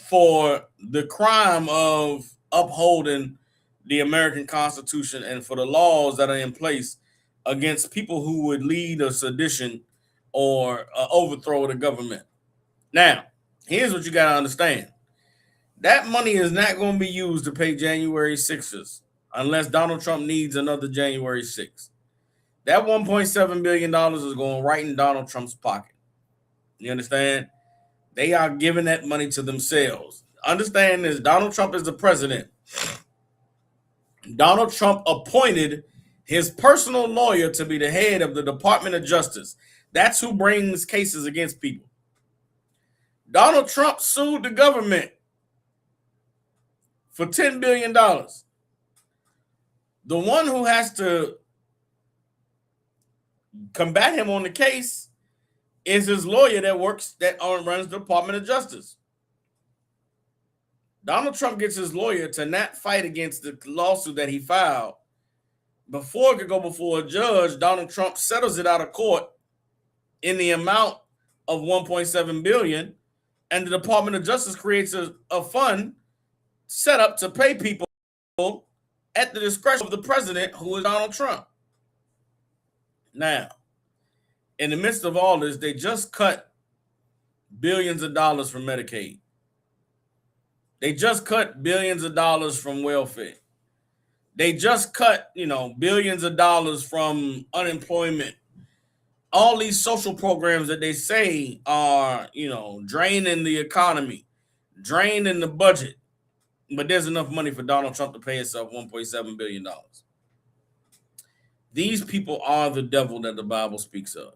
for the crime of upholding the American Constitution and for the laws that are in place against people who would lead a sedition or overthrow the government. Now, here's what you got to understand. That money is not going to be used to pay January 6ers unless Donald Trump needs another January 6th. That $1.7 billion is going right in Donald Trump's pocket. You understand? They are giving that money to themselves. Understand this, Donald Trump is the president. Donald Trump appointed his personal lawyer to be the head of the Department of Justice. That's who brings cases against people. Donald Trump sued the government for $10 billion. The one who has to combat him on the case is his lawyer that runs the Department of Justice. Donald Trump gets his lawyer to not fight against the lawsuit that he filed. Before it could go before a judge, Donald Trump settles it out of court in the amount of $1.7 billion, and the Department of Justice creates a fund set up to pay people at the discretion of the president, who is Donald Trump. Now, in the midst of all this, they just cut billions of dollars from Medicaid. They just cut billions of dollars from welfare. They just cut, billions of dollars from unemployment. All these social programs that they say are, draining the economy, draining the budget. But there's enough money for Donald Trump to pay himself $1.7 billion. These people are the devil that the Bible speaks of.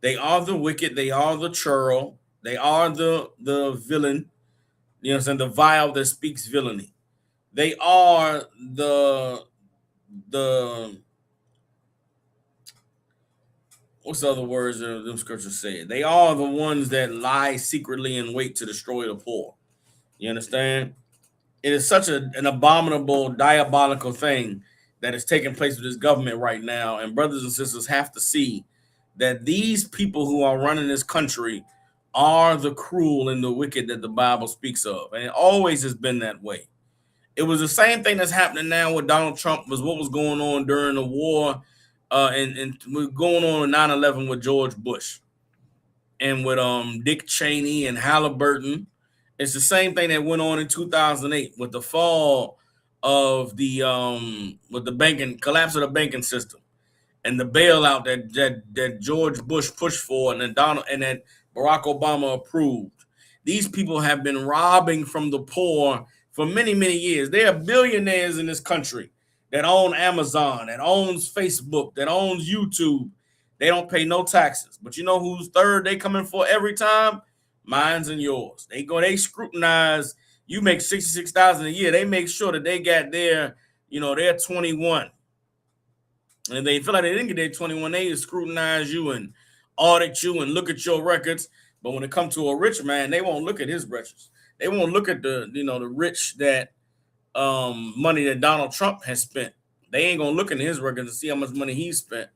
They are the wicked. They are the churl. They are the villain. You know what I'm saying? The vial that speaks villainy. They are the what's the other words that them scriptures say? They are the ones that lie secretly and wait to destroy the poor. You understand? It is such an abominable, diabolical thing that is taking place with this government right now. And brothers and sisters have to see that these people who are running this country are the cruel and the wicked that the Bible speaks of. And it always has been that way. It was the same thing that's happening now with Donald Trump was what was going on during the war and going on in 9/11 with George Bush and with Dick Cheney and Halliburton. It's the same thing that went on in 2008 with the fall of the collapse of the banking system and the bailout that George Bush pushed for and that Barack Obama approved. These people have been robbing from the poor for many, many years. There are billionaires in this country that own Amazon, that owns Facebook, that owns YouTube. They don't pay no taxes. But you know who's third they coming for every time? Mine's and yours. They scrutinize. You make $66,000 a year. They make sure that they got their 21. And they feel like they didn't get their 21. They scrutinize you and audit you and look at your records. But when it comes to a rich man, they won't look at his records. They won't look at the rich that money that Donald Trump has spent. They ain't gonna look into his records to see how much money he spent.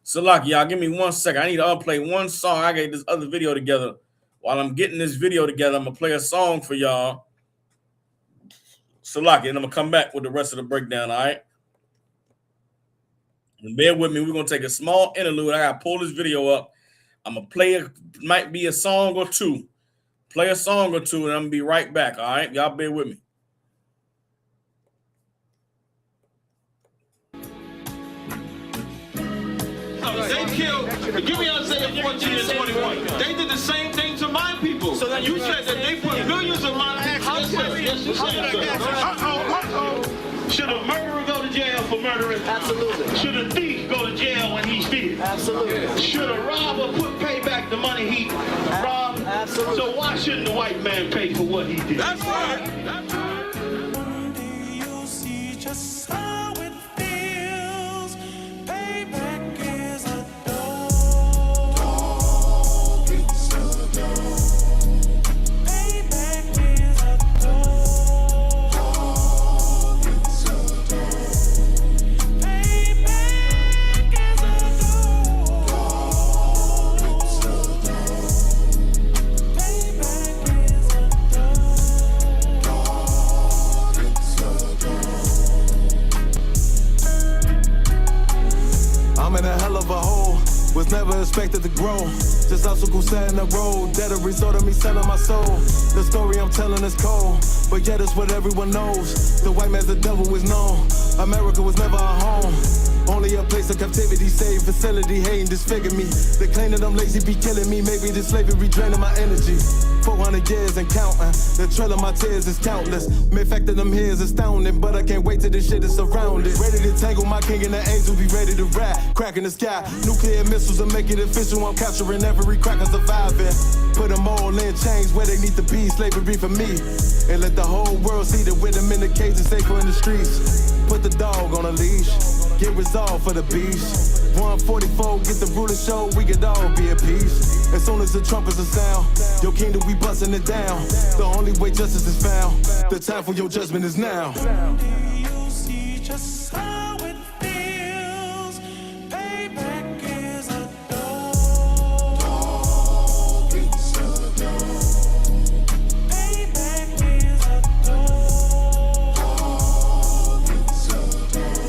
So like, y'all, give me 1 second. I need to unplay one song. I got this other video together. While I'm getting this video together, I'm gonna play a song for y'all. So like, and I'm gonna come back with the rest of the breakdown. All right. And bear with me. We're gonna take a small interlude. I gotta pull this video up. I'm gonna play might be a song or two. Play a song or two, and I'm gonna be right back. All right, y'all bear with me. They killed, give me Isaiah 14 and 21. They did the same thing to my people. So then you said that they put billions of my people. Should a murderer go to jail for murdering? Absolutely. Should a thief go to jail when he steals? Absolutely. Should a robber pay back the money he robbed? Absolutely. So why shouldn't the white man pay for what he did? That's right. That's right. You'll see just how it feels. Payback is a dog. It's a dog. Payback is a dog. It's a dog. Payback is a dog. It's a dog. Payback is a dog. It's a dog. expected to grow. Just obstacles set in the road, that a result of me selling my soul. The story I'm telling is cold, but yet it's what everyone knows. The white man's the devil is known. America was never our home. Only a place of captivity, save facility, hating, disfigure me. They claim that I'm lazy, be killing me. Maybe this slavery draining my energy. 400 years and counting. The trail of my tears is countless. The fact that I'm here is astounding, but I can't wait till this shit is surrounded. Ready to tangle my king and the angels, be ready to rap. Cracking the sky, nuclear missiles will make it official. I'm capturing every cracker surviving. Put them all in chains where they need to be. Slavery for me. And let the whole world see that with them in the cage and safer in the streets. Put the dog on a leash. Get resolved for the beast. 144, get the ruler show, we could all be at peace. As soon as the trumpets are sound, your kingdom, we busting it down. The only way justice is found, the time for your judgment is now. Do you see just how it feels? Payback is a dog. It's a dog. Payback is a dog. It's a dog.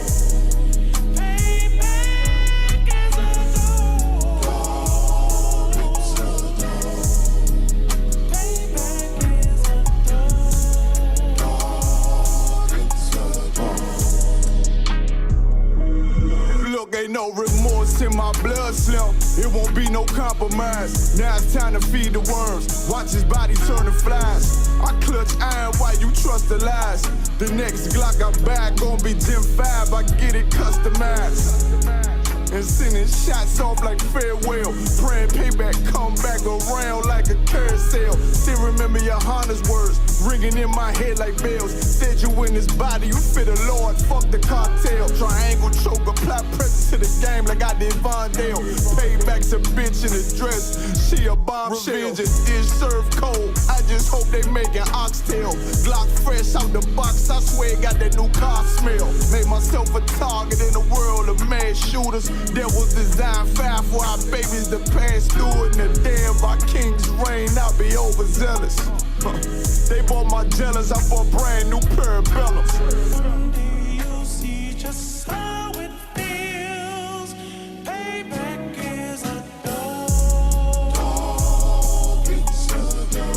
Payback is a dog. It's a dog. Payback is a Look, ain't no remorse in my blood slump. It won't be no compromise. Now it's time to feed the worms. Watch his body turn to flies. I clutch iron while you trust the lies. The next Glock I buy gon' be Gen 5. I get it customized. And sending shots off like farewell. Praying payback come back around like a carousel. Still remember your Honda's words ringing in my head like bells. Said you in this body, you fit a Lord, fuck the cartel. Triangle choke, apply pressure to the game like I did Vondale. Payback's a bitch in a dress, she a bombshell. Revenge is served cold, I just hope they making oxtail. Glock fresh out the box, I swear it got that new car smell. Made myself a target in the world of mad shooters. That was designed fire for our babies to pass through. In the damn by king's reign, I'll be overzealous. They bought my jealous, I bought brand new parabellums. Do you see just how it feels? Payback is a dog. It's a dog.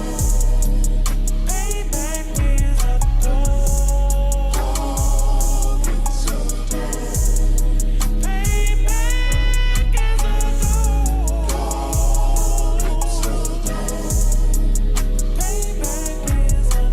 Payback is a dog. It's a dog. Payback is a dog. It's a dog. Payback is a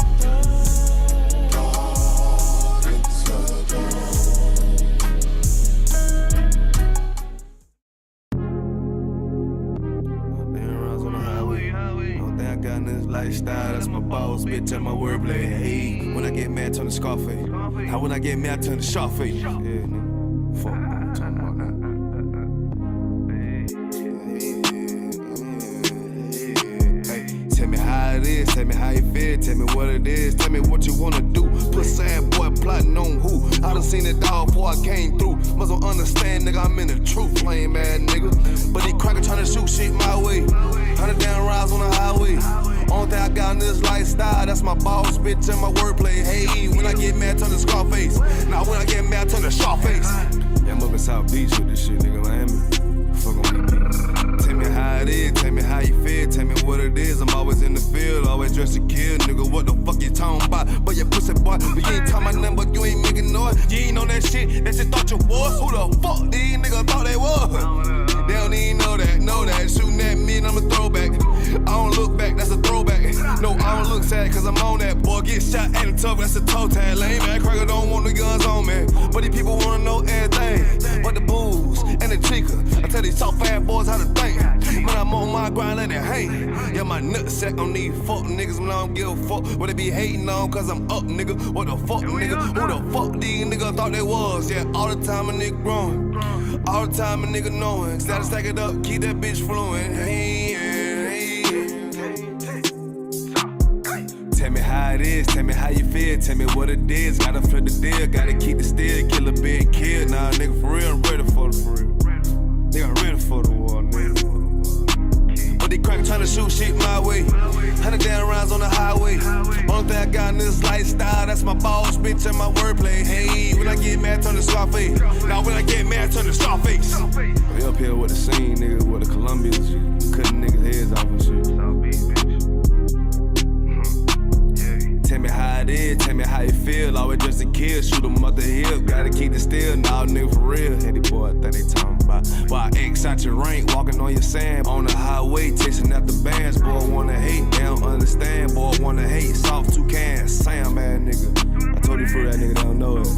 Lifestyle, that's my boss, bitch, and my wordplay. Hey, when I get mad, turn the Scarface. How when I get mad, turn the Sharface. Yeah, nigga. Fuck, I'm talking about that. Hey, tell me how it is, tell me how you feel, tell me what it is, tell me what you wanna do. Put sad boy plotting on who? I done seen it all before I came through. Must don't understand, nigga, I'm in the truth, lame ass nigga. But these crackers tryna shoot shit my way. 100 down rides on the highway. Only thing I got in this lifestyle, that's my boss, bitch, and my wordplay. Hey, when I get mad, turn the Scarface. Now when I get mad, turn the Sharface. Yeah, I'm up in South Beach with this shit, nigga, Miami. Fuck on me. Tell me how it is, tell me how you feel, tell me what it is. I'm always in the field, always dressed to kill, nigga. What the fuck you talking about? But your pussy boy, but you ain't talking about nothing, but you ain't making noise. You ain't on that shit thought you was. Who the fuck these niggas thought they was? They don't even know that. Shooting at me and I'm a throwback. I don't look back, that's a throwback. No, I don't look sad cause I'm on that. Boy, get shot at the tough, that's a toe tag. Lame ass cracker don't want the guns on me. But these people wanna know everything. But the booze and the chica. I tell these soft ass boys how to think. When I'm on my grind, let it hang. Yeah, my nutsack on these fuck niggas when I don't give a fuck. What they be hating on cause I'm up, nigga. What the fuck, nigga? Who the fuck these niggas thought they was? Yeah, all the time a nigga growing. All the time a nigga knowing. Gotta stack it up, keep that bitch fluent. Hey, hey, tell me how it is, tell me how you feel, tell me what it is. Gotta flip the deal, gotta keep the steel, kill a big kid. Nah, nigga, for real, I'm ready for the for real. Nigga, I'm ready for the war, nigga. But they crackers tryna shoot shit my way. 100 down rounds on the highway. Only thing I got in this lifestyle, that's my boss, bitch, and my wordplay. Hey, when I get mad, turn to Scarface. Now when I get mad, turn to Scarface. We up here with the scene, nigga, with the Colombians and shit. Cutting niggas' heads off and shit. Tell me how it is, tell me how you feel. Always just a kid, shoot 'em up the hill. Gotta keep it still, nah, nigga, for real. Heady boy, I think they talking about. Why X out your rank, walking on your sand. On the highway, chasing after bands. Boy, wanna hate, they don't understand. Boy, wanna hate, soft two cans. Sam, man, nigga. I told you for that nigga, they don't know it.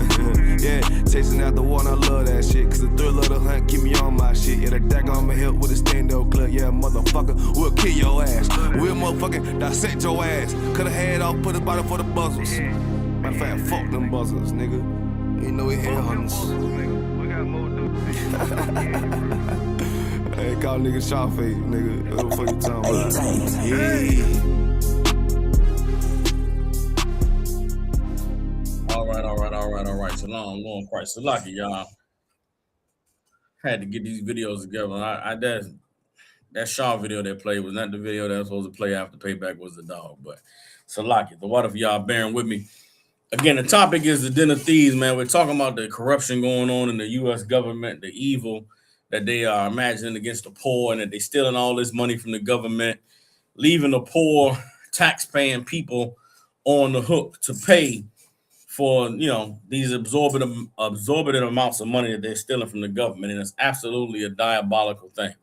Yeah, chasing after one, I love that shit. Cause the thrill of the hunt keep me on my shit. Yeah, the deck on my hip with a stand-up clip. Yeah, motherfucker, we'll kill your ass. We'll motherfucking dissect your ass. Cut a head off, put a body for the buzzers. Matter of fact, fuck them buzzers, nigga. You know we head hunters. Hey, call nigga Sharface, nigga. What the fuck you talking about? Yeah. All right. Shalom, Lord Christ. Salaki, y'all. Had to get these videos together. That Shaw video that played was not the video that was supposed to play after Payback was the dog. But Salaki, the water for y'all bearing with me. Again, the topic is the Den of Thieves, man. We're talking about the corruption going on in the U.S. government, the evil that they are imagining against the poor, and that they're stealing all this money from the government, leaving the poor, tax-paying people on the hook to pay for, these absorbent amounts of money that they're stealing from the government. And it's absolutely a diabolical thing.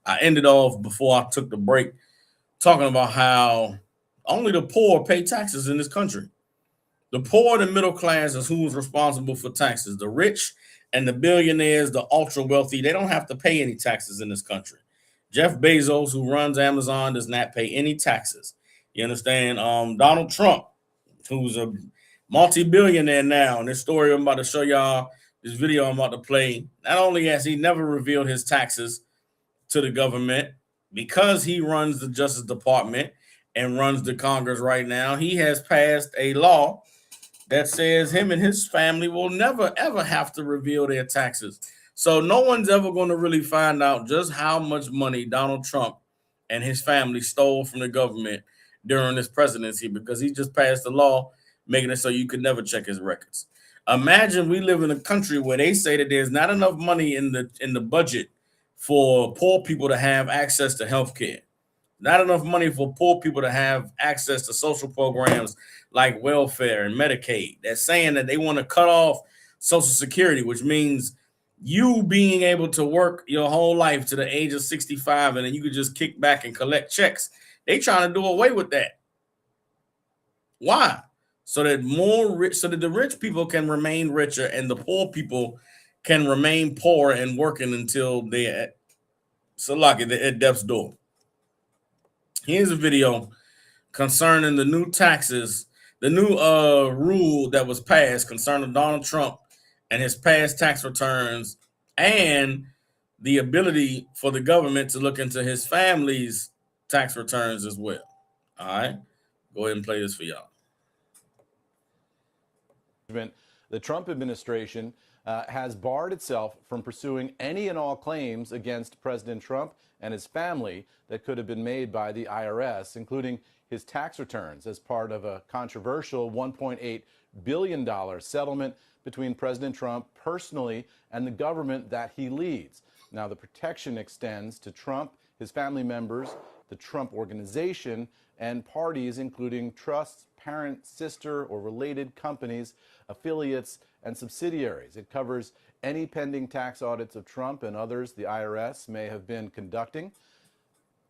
I ended off before I took the break talking about how only the poor pay taxes in this country. The poor and middle class is who's responsible for taxes. The rich and the billionaires, the ultra wealthy, they don't have to pay any taxes in this country. Jeff Bezos, who runs Amazon, does not pay any taxes. You understand? Donald Trump, who's a multi-billionaire now, and this story I'm about to show y'all, this video I'm about to play, not only has he never revealed his taxes to the government, because he runs the Justice Department and runs the Congress right now, he has passed a law that says him and his family will never, ever have to reveal their taxes. So no one's ever going to really find out just how much money Donald Trump and his family stole from the government during his presidency, because he just passed a law making it so you could never check his records. Imagine we live in a country where they say that there's not enough money in the budget for poor people to have access to health care. Not enough money for poor people to have access to social programs like welfare and Medicaid. They're saying that they want to cut off Social Security, which means you being able to work your whole life to the age of 65 and then you could just kick back and collect checks. They trying to do away with that. Why? So that the rich people can remain richer and the poor people can remain poor and working until they're at death's door. Here's a video concerning the new taxes, the new rule that was passed concerning Donald Trump and his past tax returns, and the ability for the government to look into his family's tax returns as well. All right, go ahead and play this for y'all. The Trump administration has barred itself from pursuing any and all claims against President Trump and his family that could have been made by the IRS, including his tax returns, as part of a controversial $1.8 billion settlement between President Trump personally and the government that he leads. Now, the protection extends to Trump, his family members, the Trump Organization, and parties including trusts, parent, sister, or related companies, affiliates, and subsidiaries. It covers any pending tax audits of Trump and others the IRS may have been conducting,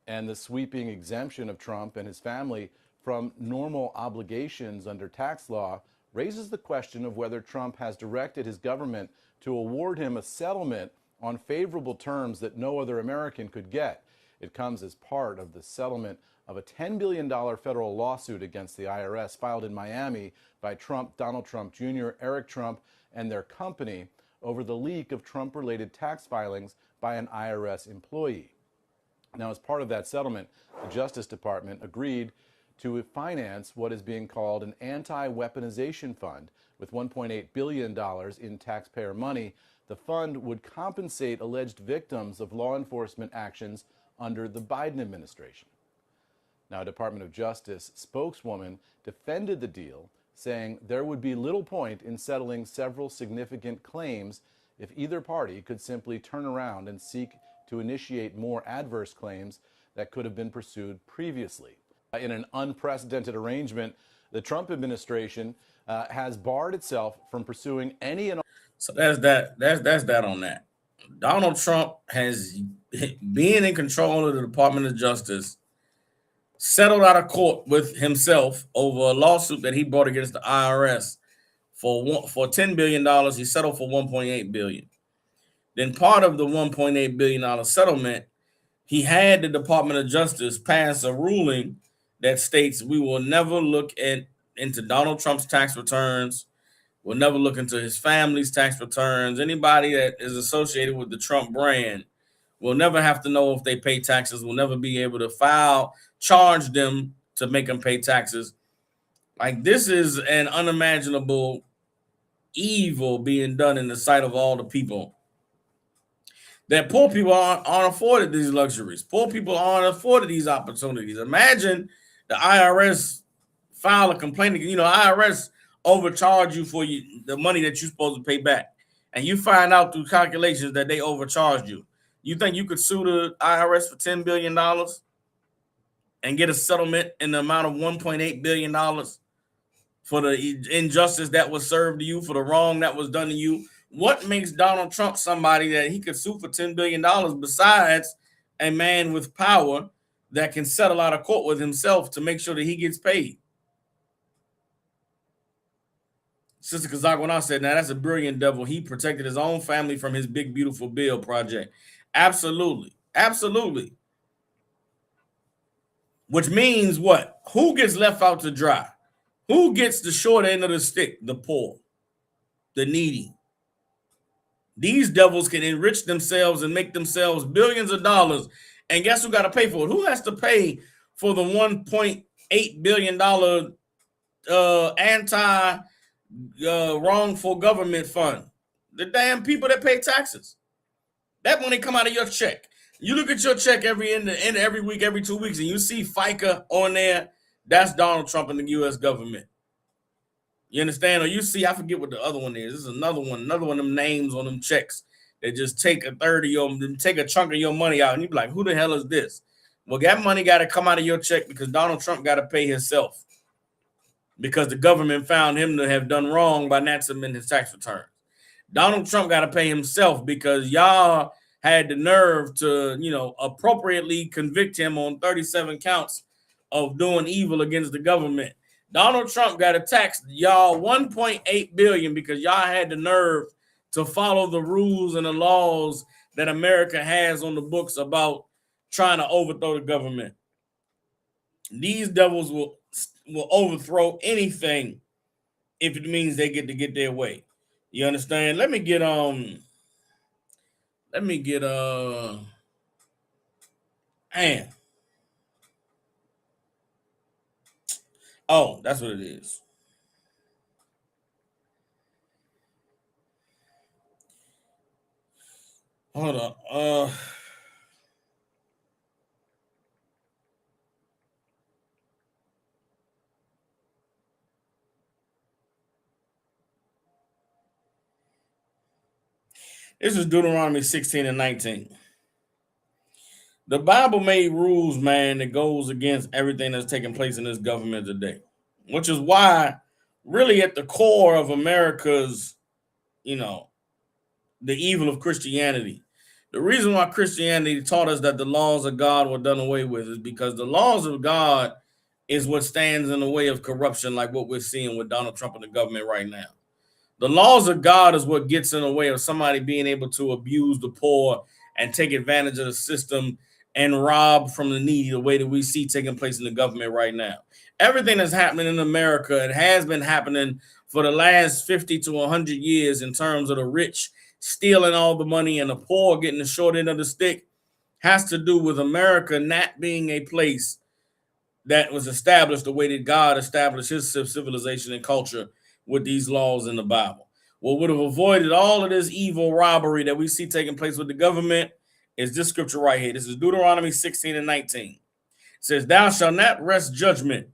and the sweeping exemption of Trump and his family from normal obligations under tax law raises the question of whether Trump has directed his government to award him a settlement on favorable terms that no other American could get. It comes as part of the settlement of a $10 billion federal lawsuit against the IRS filed in Miami by Trump, Donald Trump Jr., Eric Trump, and their company over the leak of Trump-related tax filings by an IRS employee. Now, as part of that settlement, the Justice Department agreed to finance what is being called an anti-weaponization fund. With $1.8 billion in taxpayer money, the fund would compensate alleged victims of law enforcement actions under the Biden administration. Now, a Department of Justice spokeswoman defended the deal, saying there would be little point in settling several significant claims if either party could simply turn around and seek to initiate more adverse claims that could have been pursued previously. In an unprecedented arrangement, the Trump administration has barred itself from pursuing any and all. So that's that. That's that on that. Donald Trump has, being in control of the Department of Justice, settled out of court with himself over a lawsuit that he brought against the IRS for $10 billion. He settled for $1.8 billion. Then part of the $1.8 billion settlement, he had the Department of Justice pass a ruling that states we will never look into Donald Trump's tax returns. We'll never look into his family's tax returns. Anybody that is associated with the Trump brand will never have to know if they pay taxes. We'll never be able to charge them to make them pay taxes. Like, this is an unimaginable evil being done in the sight of all the people. That poor people aren't afforded these luxuries. Poor people aren't afforded these opportunities. Imagine the IRS file a complaint. IRS overcharge you for the money that you're supposed to pay back, and you find out through calculations that they overcharged you. You think you could sue the IRS for $10 billion and get a settlement in the amount of $1.8 billion for the injustice that was served to you, for the wrong that was done to you? What makes Donald Trump somebody that he could sue for $10 billion besides a man with power that can settle out of court with himself to make sure that he gets paid? Sister Kazakwana said, now that's a brilliant devil. He protected his own family from his big, beautiful bill project. Absolutely. Absolutely. Which means what? Who gets left out to dry? Who gets the short end of the stick? The poor, the needy. These devils can enrich themselves and make themselves billions of dollars. And guess who got to pay for it? Who has to pay for the $1.8 billion wrongful government fund? The damn people that pay taxes. That money come out of your check. You look at your check every week, every 2 weeks, and you see FICA on there. That's Donald Trump and the U.S. government. You understand? Or you see, I forget what the other one is. This is another one of them names on them checks. They just take a third of take a chunk of your money out, and you be like, who the hell is this? Well, that money got to come out of your check because Donald Trump got to pay himself because the government found him to have done wrong by not submitting his tax return. Donald Trump got to pay himself because y'all had the nerve to, appropriately convict him on 37 counts of doing evil against the government. Donald Trump got to tax y'all $1.8 billion because y'all had the nerve to follow the rules and the laws that America has on the books about trying to overthrow the government. These devils will overthrow anything if it means they get to get their way. You understand? Let me get man. Oh, that's what it is. Hold on. This is Deuteronomy 16 and 19. The Bible made rules, man, that goes against everything that's taking place in this government today, which is why really at the core of America's, the evil of Christianity. The reason why Christianity taught us that the laws of God were done away with is because the laws of God is what stands in the way of corruption, like what we're seeing with Donald Trump and the government right now. The laws of God is what gets in the way of somebody being able to abuse the poor and take advantage of the system and rob from the needy the way that we see taking place in the government right now. Everything that's happening in America, it has been happening for the last 50 to 100 years in terms of the rich stealing all the money and the poor getting the short end of the stick, has to do with America not being a place that was established the way that God established his civilization and culture with these laws in the Bible. What would have avoided all of this evil robbery that we see taking place with the government is this scripture right here. This is Deuteronomy 16 and 19. It says, thou shalt not wrest judgment.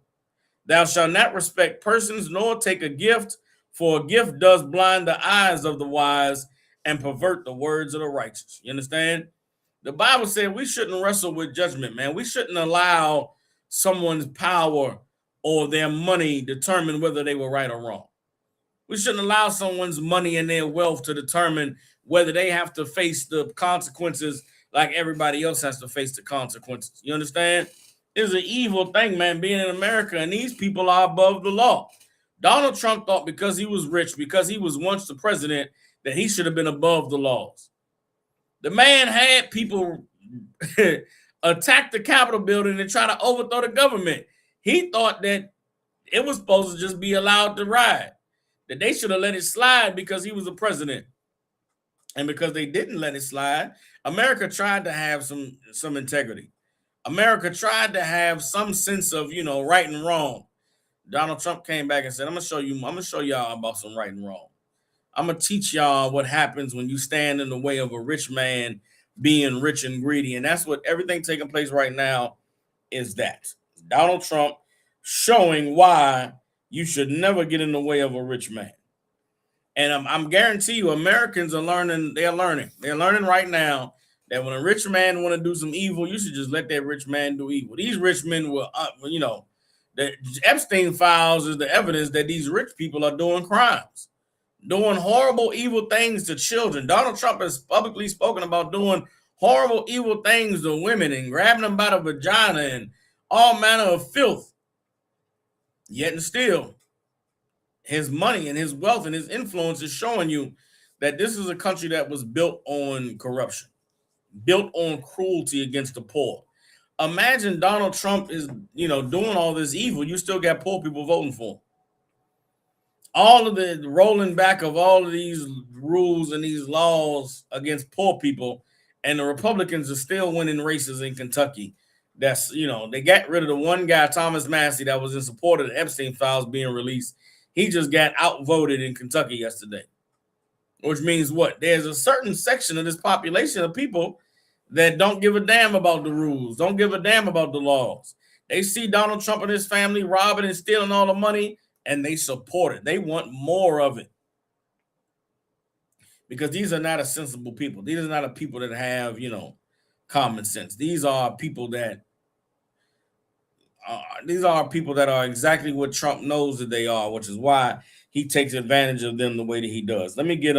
Thou shalt not respect persons, nor take a gift, for a gift does blind the eyes of the wise and pervert the words of the righteous. You understand? The Bible said we shouldn't wrestle with judgment, man. We shouldn't allow someone's power or their money determine whether they were right or wrong. We shouldn't allow someone's money and their wealth to determine whether they have to face the consequences like everybody else has to face the consequences. You understand? It's an evil thing, man, being in America, and these people are above the law. Donald Trump thought because he was rich, because he was once the president, that he should have been above the laws. The man had people attack the Capitol building and try to overthrow the government. He thought that it was supposed to just be allowed to ride, that they should have let it slide because he was the president. And because they didn't let it slide, America tried to have some integrity. America tried to have some sense of, right and wrong. Donald Trump came back and said, I'm gonna show y'all about some right and wrong. I'm gonna teach y'all what happens when you stand in the way of a rich man being rich and greedy. And that's what everything taking place right now is. That Donald Trump showing why you should never get in the way of a rich man. And I'm guarantee you, Americans are learning. They're learning right now that when a rich man want to do some evil, you should just let that rich man do evil. These rich men will, the Epstein files is the evidence that these rich people are doing crimes, doing horrible, evil things to children. Donald Trump has publicly spoken about doing horrible, evil things to women and grabbing them by the vagina and all manner of filth. Yet and still, his money and his wealth and his influence is showing you that this is a country that was built on corruption, built on cruelty against the poor. Imagine Donald Trump is, doing all this evil. You still got poor people voting for him. All of the rolling back of all of these rules and these laws against poor people, and the Republicans are still winning races in Kentucky. That's, they got rid of the one guy, Thomas Massey, that was in support of the Epstein files being released. He just got outvoted in Kentucky yesterday, which means what? There's a certain section of this population of people that don't give a damn about the rules, don't give a damn about the laws. They see Donald Trump and his family robbing and stealing all the money, and they support it. They want more of it because these are not a sensible people. These are not a people that have, common sense. These are people that are exactly what Trump knows that they are, which is why he takes advantage of them the way that he does. Let me get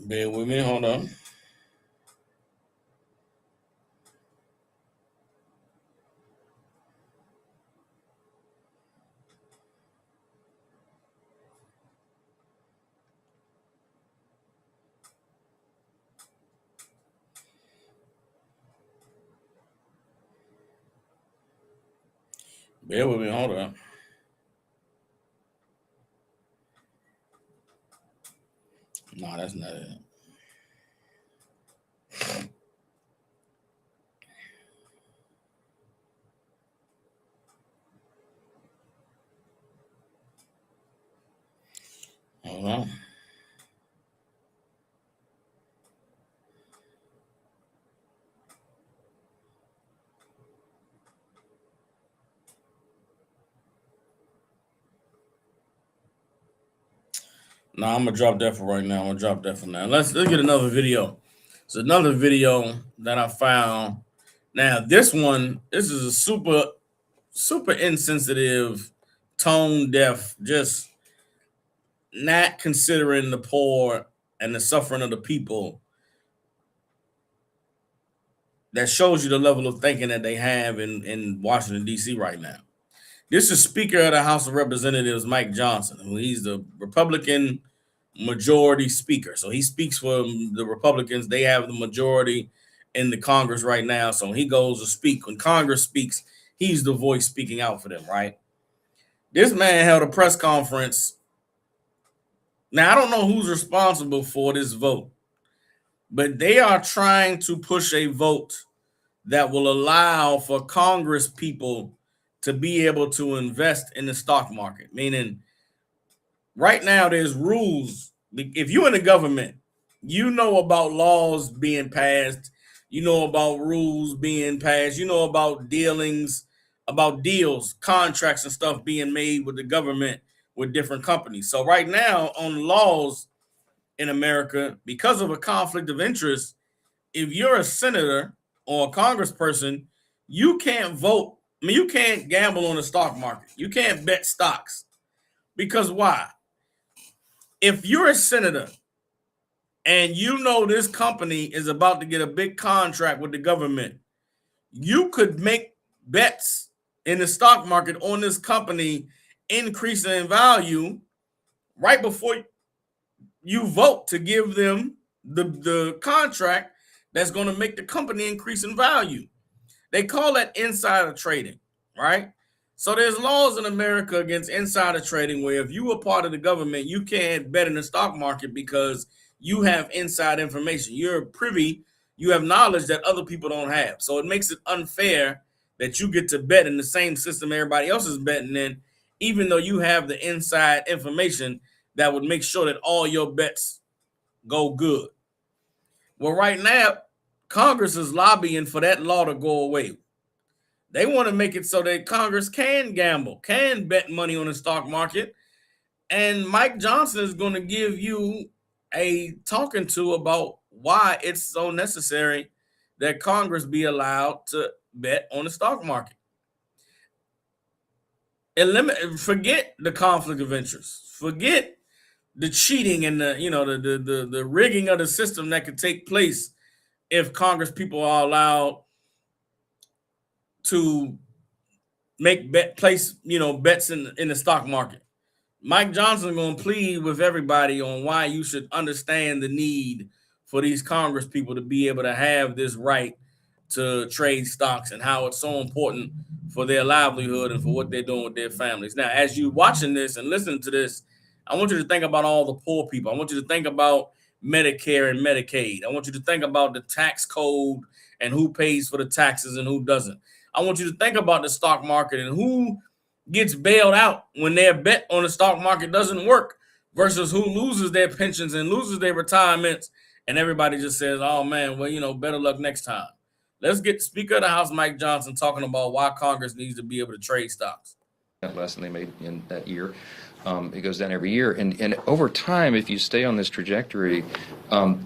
bear with me, hold on. Bear with me, hold on. No, that's not it. Hold on. No, I'm gonna drop that for right now. Let's get another video. It's another video that I found. Now, this is a super insensitive, tone deaf, just not considering the poor and the suffering of the people. That shows you the level of thinking that they have in Washington, D.C. right now. This is Speaker of the House of Representatives, Mike Johnson, who he's the Republican majority speaker. So he speaks for the Republicans. They have the majority in the Congress right now. So he goes to speak. When Congress speaks, he's the voice speaking out for them, right? This man held a press conference. Now, I don't know who's responsible for this vote, but they are trying to push a vote that will allow for Congress people to be able to invest in the stock market. Meaning, right now, there's rules. If you're in the government, you know about laws being passed, you know about rules being passed, you know about deals, contracts, and stuff being made with the government with different companies. So, right now, on laws in America, because of a conflict of interest, if you're a senator or a congressperson, you can't vote. I mean, you can't gamble on the stock market. You can't bet stocks. Because why? If you're a senator and you know this company is about to get a big contract with the government, you could make bets in the stock market on this company increasing in value right before you vote to give them the contract that's going to make the company increase in value. They call that insider trading, right? So there's laws in America against insider trading where if you are part of the government, you can't bet in the stock market because you have inside information. You're privy, you have knowledge that other people don't have. So it makes it unfair that you get to bet in the same system everybody else is betting in, even though you have the inside information that would make sure that all your bets go good. Well, right now, Congress is lobbying for that law to go away. They want to make it so that Congress can gamble, can bet money on the stock market. And Mike Johnson is going to give you a talking to about why it's so necessary that Congress be allowed to bet on the stock market. Forget the conflict of interest. Forget the cheating and the rigging of the system that could take place if Congress people are allowed to make bets in the stock market. Mike Johnson going to plead with everybody on why you should understand the need for these Congress people to be able to have this right to trade stocks and how it's so important for their livelihood and for what they're doing with their families. Now, as you watching this and listening to this, I want you to think about all the poor people. I want you to think about Medicare and Medicaid. I want you to think about the tax code and who pays for the taxes and who doesn't. I want you to think about the stock market and who gets bailed out when their bet on the stock market doesn't work versus who loses their pensions and loses their retirements. And everybody just says, oh, man, well, better luck next time. Let's get Speaker of the House, Mike Johnson, talking about why Congress needs to be able to trade stocks. Less than they made in that year. It goes down every year. And over time, if you stay on this trajectory,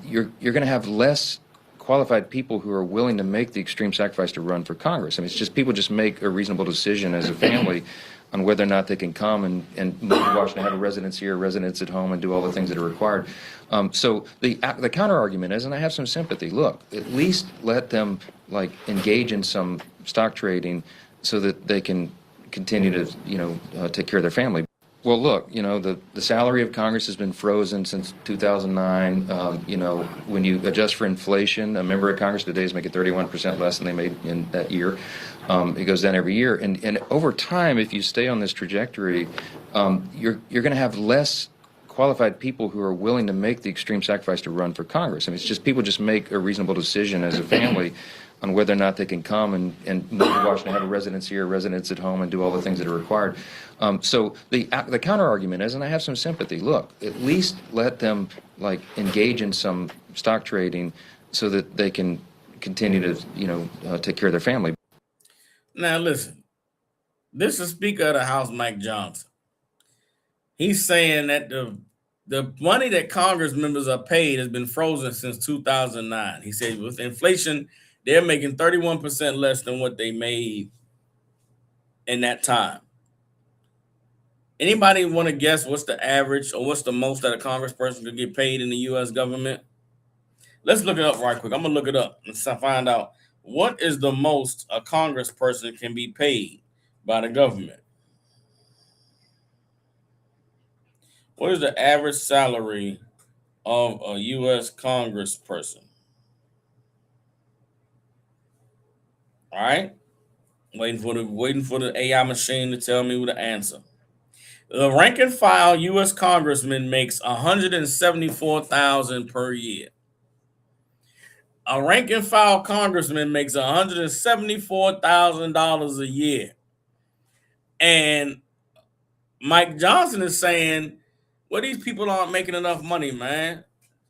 you're going to have less qualified people who are willing to make the extreme sacrifice to run for Congress. I mean, it's just people just make a reasonable decision as a family on whether or not they can come and move to Washington, have a residence here, a residence at home, and do all the things that are required. So the counter argument is, and I have some sympathy, look, at least let them engage in some stock trading so that they can continue to take care of their family. Well, look, the salary of Congress has been frozen since 2009. When you adjust for inflation, a member of Congress today is making 31% less than they made in that year. It goes down every year. And over time, if you stay on this trajectory, you're going to have less qualified people who are willing to make the extreme sacrifice to run for Congress. I mean, it's just people just make a reasonable decision as a family on whether or not they can come and move to Washington, have a residence here, a residence at home, and do all the things that are required. So the counter argument is, and I have some sympathy, look, at least let them engage in some stock trading so that they can continue to take care of their family. Now listen, this is Speaker of the House, Mike Johnson. He's saying that the money that Congress members are paid has been frozen since 2009. He said with inflation, they're making 31% less than what they made in that time. Anybody want to guess what's the average or what's the most that a congressperson could get paid in the U.S. government? Let's look it up right quick. I'm going to look it up and find out what is the most a congressperson can be paid by the government. What is the average salary of a U.S. congressperson? All right. Waiting for the AI machine to tell me the answer. The rank and file U.S. congressman makes $174,000 per year. A rank and file congressman makes $174,000 a year. And Mike Johnson is saying, well, these people aren't making enough money, man.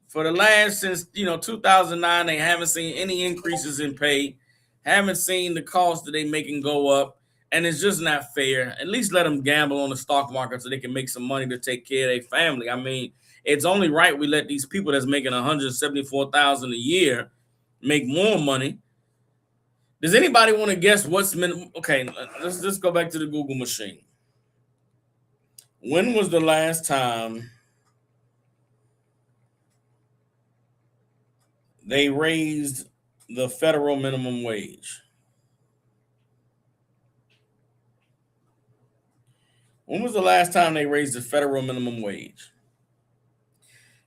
For the last, since 2009, they haven't seen any increases in pay, haven't seen the cost that they making go up, and it's just not fair. At least let them gamble on the stock market so they can make some money to take care of their family. I mean, it's only right we let these people that's making $174,000 a year make more money. Does anybody want to guess what's minimum? Okay, let's just go back to the Google machine. When was the last time they raised the federal minimum wage? When was the last time they raised the federal minimum wage?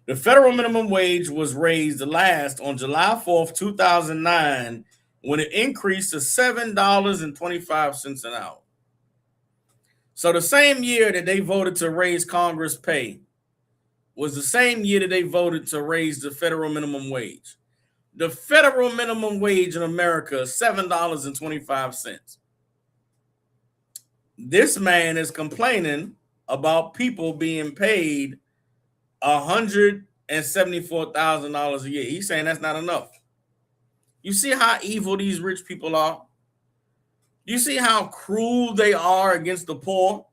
The federal minimum wage was raised last on July 4th, 2009, when it increased to $7.25 an hour. So the same year that they voted to raise Congress pay was the same year that they voted to raise the federal minimum wage. The federal minimum wage in America is $7.25. This man is complaining about people being paid $174,000 a year. He's saying that's not enough. You see how evil these rich people are? You see how cruel they are against the poor?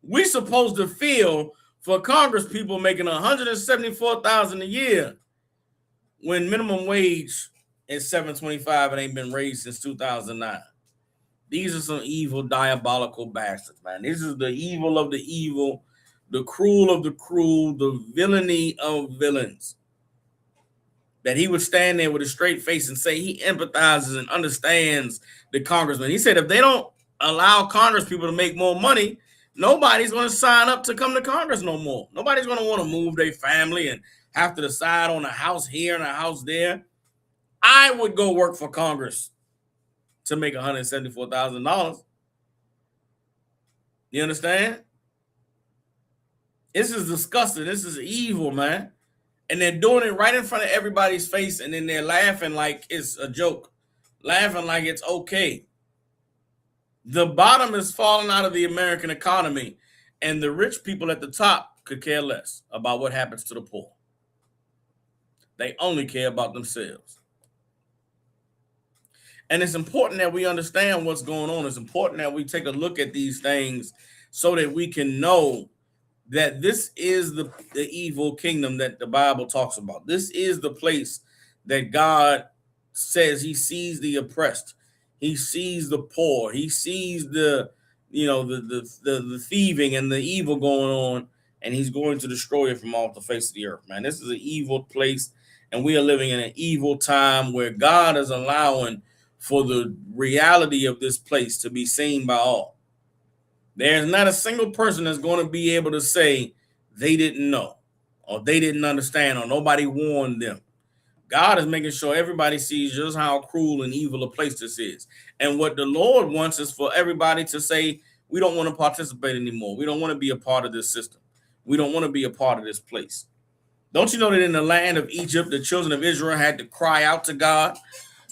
We're supposed to feel for Congress people making $174,000 a year when minimum wage is $7.25 and ain't been raised since 2009. These are some evil, diabolical bastards, man. This is the evil of the evil, the cruel of the cruel, the villainy of villains. That he would stand there with a straight face and say he empathizes and understands the congressman. He said if they don't allow Congress people to make more money, nobody's going to sign up to come to Congress no more. Nobody's going to want to move their family and have to decide on a house here and a house there. I would go work for Congress to make $174,000. You understand? This is disgusting. This is evil, man. And they're doing it right in front of everybody's face, and then they're laughing like it's a joke, laughing like it's okay. The bottom is falling out of the American economy, and the rich people at the top could care less about what happens to the poor. They only care about themselves. And it's important that we understand what's going on. It's important that we take a look at these things so that we can know that this is the evil kingdom that the Bible talks about. This is the place that God says he sees the oppressed. He sees the poor. He sees the thieving and the evil going on, and he's going to destroy it from off the face of the earth, man. This is an evil place, and we are living in an evil time where God is allowing for the reality of this place to be seen by all. There's not a single person that's going to be able to say they didn't know or they didn't understand or nobody warned them. God is making sure everybody sees just how cruel and evil a place this is. And what the Lord wants is for everybody to say, we don't want to participate anymore. We don't want to be a part of this system. We don't want to be a part of this place. Don't you know that in the land of Egypt, the children of Israel had to cry out to God?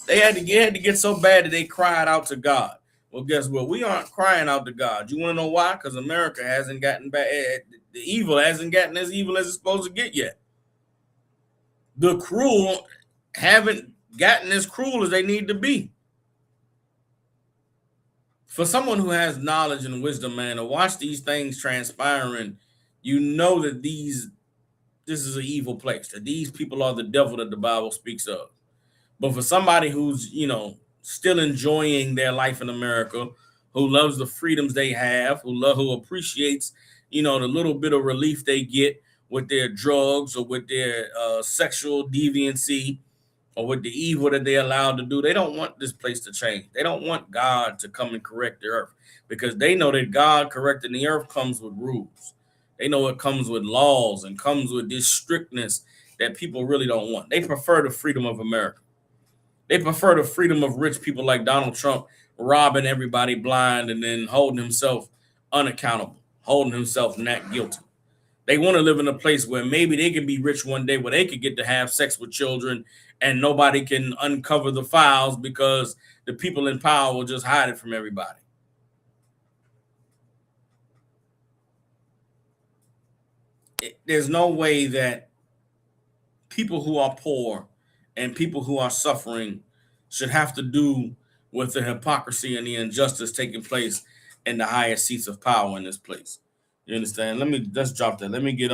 They had to get so bad that they cried out to God. Well, guess what? We aren't crying out to God. You want to know why? Because America hasn't gotten bad. The evil hasn't gotten as evil as it's supposed to get yet. The cruel haven't gotten as cruel as they need to be. For someone who has knowledge and wisdom, man, to watch these things transpiring, you know that this is an evil place, that these people are the devil that the Bible speaks of. But for somebody who's, still enjoying their life in America, who loves the freedoms they have, who appreciates, the little bit of relief they get with their drugs or with their sexual deviancy or with the evil that they're allowed to do. They don't want this place to change. They don't want God to come and correct the earth because they know that God correcting the earth comes with rules. They know it comes with laws and comes with this strictness that people really don't want. They prefer the freedom of America. They prefer the freedom of rich people like Donald Trump robbing everybody blind and then holding himself unaccountable, holding himself not guilty. They want to live in a place where maybe they can be rich one day, where they could get to have sex with children and nobody can uncover the files because the people in power will just hide it from everybody. There's no way that people who are poor and people who are suffering should have to do with the hypocrisy and the injustice taking place in the highest seats of power in this place. You understand? Let's drop that. Let me get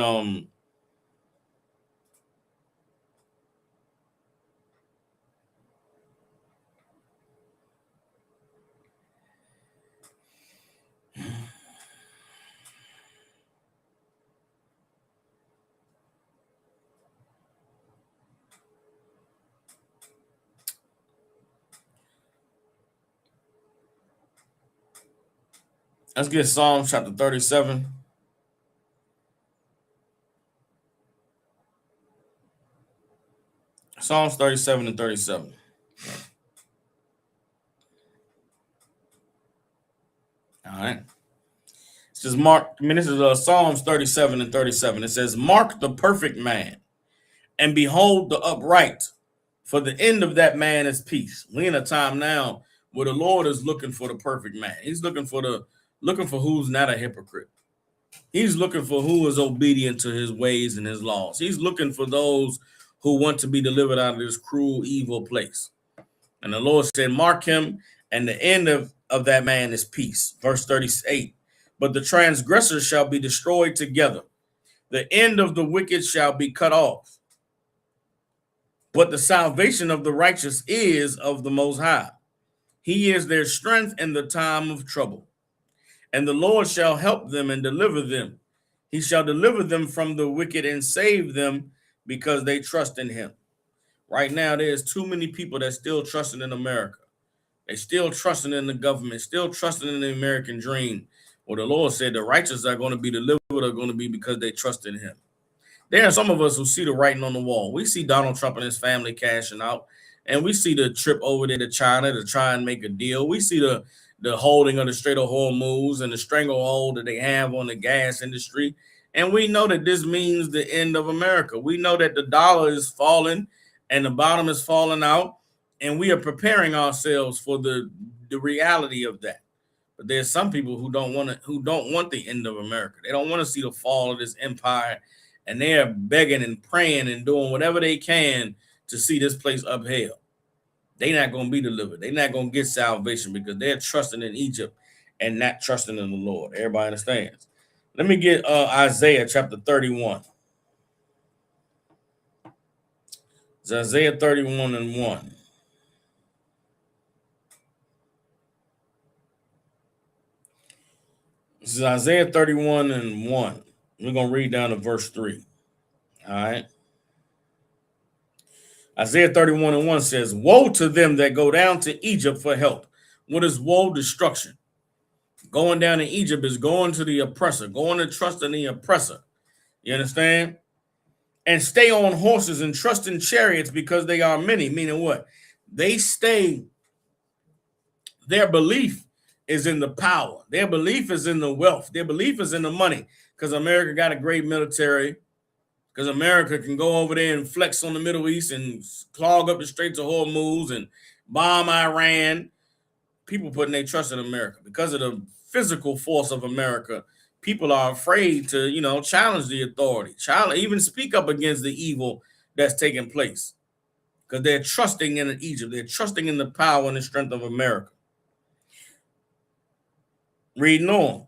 let's get Psalms chapter 37. Psalms 37 and 37. All right. It says, this is Psalms 37 and 37. It says, mark the perfect man and behold the upright, for the end of that man is peace. We're in a time now where the Lord is looking for the perfect man. He's looking for who's not a hypocrite. He's looking for who is obedient to his ways and his laws. He's looking for those who want to be delivered out of this cruel, evil place. And the Lord said, mark him, and the end of that man is peace. Verse 38, but the transgressors shall be destroyed together. The end of the wicked shall be cut off. But the salvation of the righteous is of the Most High. He is their strength in the time of trouble. And the Lord shall help them and deliver them. He shall deliver them from the wicked and save them because they trust in him. Right now, there's too many people that still trusting in America. They still trusting in the government, still trusting in the American dream. Well, the Lord said the righteous are going to be delivered, are going to be because they trust in him. There are some of us who see the writing on the wall. We see Donald Trump and his family cashing out, and we see the trip over there to China to try and make a deal. We see the holding of the Strait of Hormuz and the stranglehold that they have on the gas industry. And we know that this means the end of America. We know that the dollar is falling and the bottom is falling out, and we are preparing ourselves for the reality of that. But there's some people who don't want the end of America. They don't want to see the fall of this empire, and they're begging and praying and doing whatever they can to see this place upheld. They're not going to be delivered. They're not going to get salvation because they're trusting in Egypt and not trusting in the Lord. Everybody understands. Let me get Isaiah chapter 31. It's Isaiah 31 and 1. This is Isaiah 31 and 1. We're going to read down to verse 3. All right. Isaiah 31 and 1 says, woe to them that go down to Egypt for help. What is woe? Destruction. Going down to Egypt is going to the oppressor, going to trust in the oppressor. You understand? And stay on horses and trust in chariots because they are many. Meaning what? They stay, their belief is in the power. Their belief is in the wealth. Their belief is in the money because America got a great military, because America can go over there and flex on the Middle East and clog up the Straits of Hormuz and bomb Iran. People putting their trust in America because of the physical force of America. People are afraid to, challenge the authority, even speak up against the evil that's taking place because they're trusting in Egypt. They're trusting in the power and the strength of America. Reading on.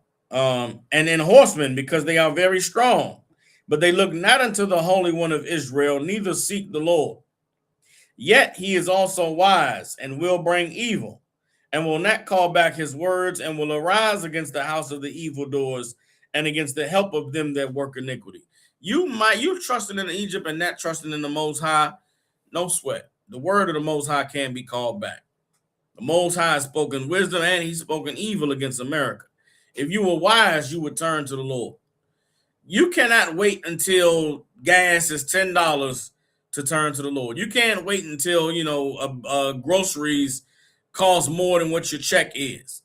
And in horsemen because they are very strong, but they look not unto the Holy One of Israel, neither seek the Lord. Yet he is also wise and will bring evil, and will not call back his words, and will arise against the house of the evildoers and against the help of them that work iniquity. You trusting in Egypt and not trusting in the Most High, no sweat. The word of the Most High can be called back. The Most High has spoken wisdom and he's spoken evil against America. If you were wise, you would turn to the Lord. You cannot wait until gas is $10 to turn to the Lord. You can't wait until, groceries cost more than what your check is.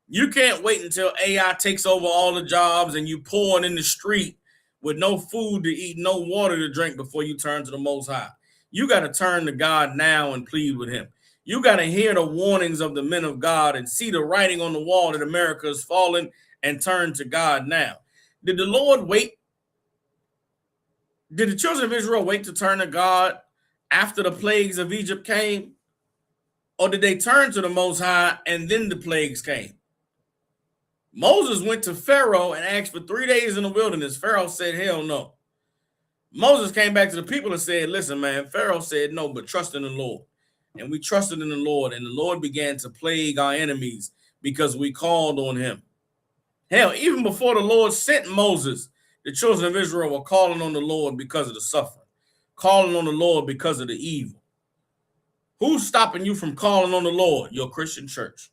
You can't wait until AI takes over all the jobs and you pouring in the street with no food to eat, no water to drink before you turn to the Most High. You got to turn to God now and plead with him. You got to hear the warnings of the men of God and see the writing on the wall that America is falling and turn to God now. Did the Lord wait? Did the children of Israel wait to turn to God after the plagues of Egypt came? Or did they turn to the Most High and then the plagues came? Moses went to Pharaoh and asked for 3 days in the wilderness. Pharaoh said, hell no. Moses came back to the people and said, listen, man, Pharaoh said no, but trust in the Lord. And we trusted in the Lord, and the Lord began to plague our enemies because we called on him. Hell, even before the Lord sent Moses, the children of Israel were calling on the Lord because of the suffering, calling on the Lord because of the evil. Who's stopping you from calling on the Lord? Your Christian church.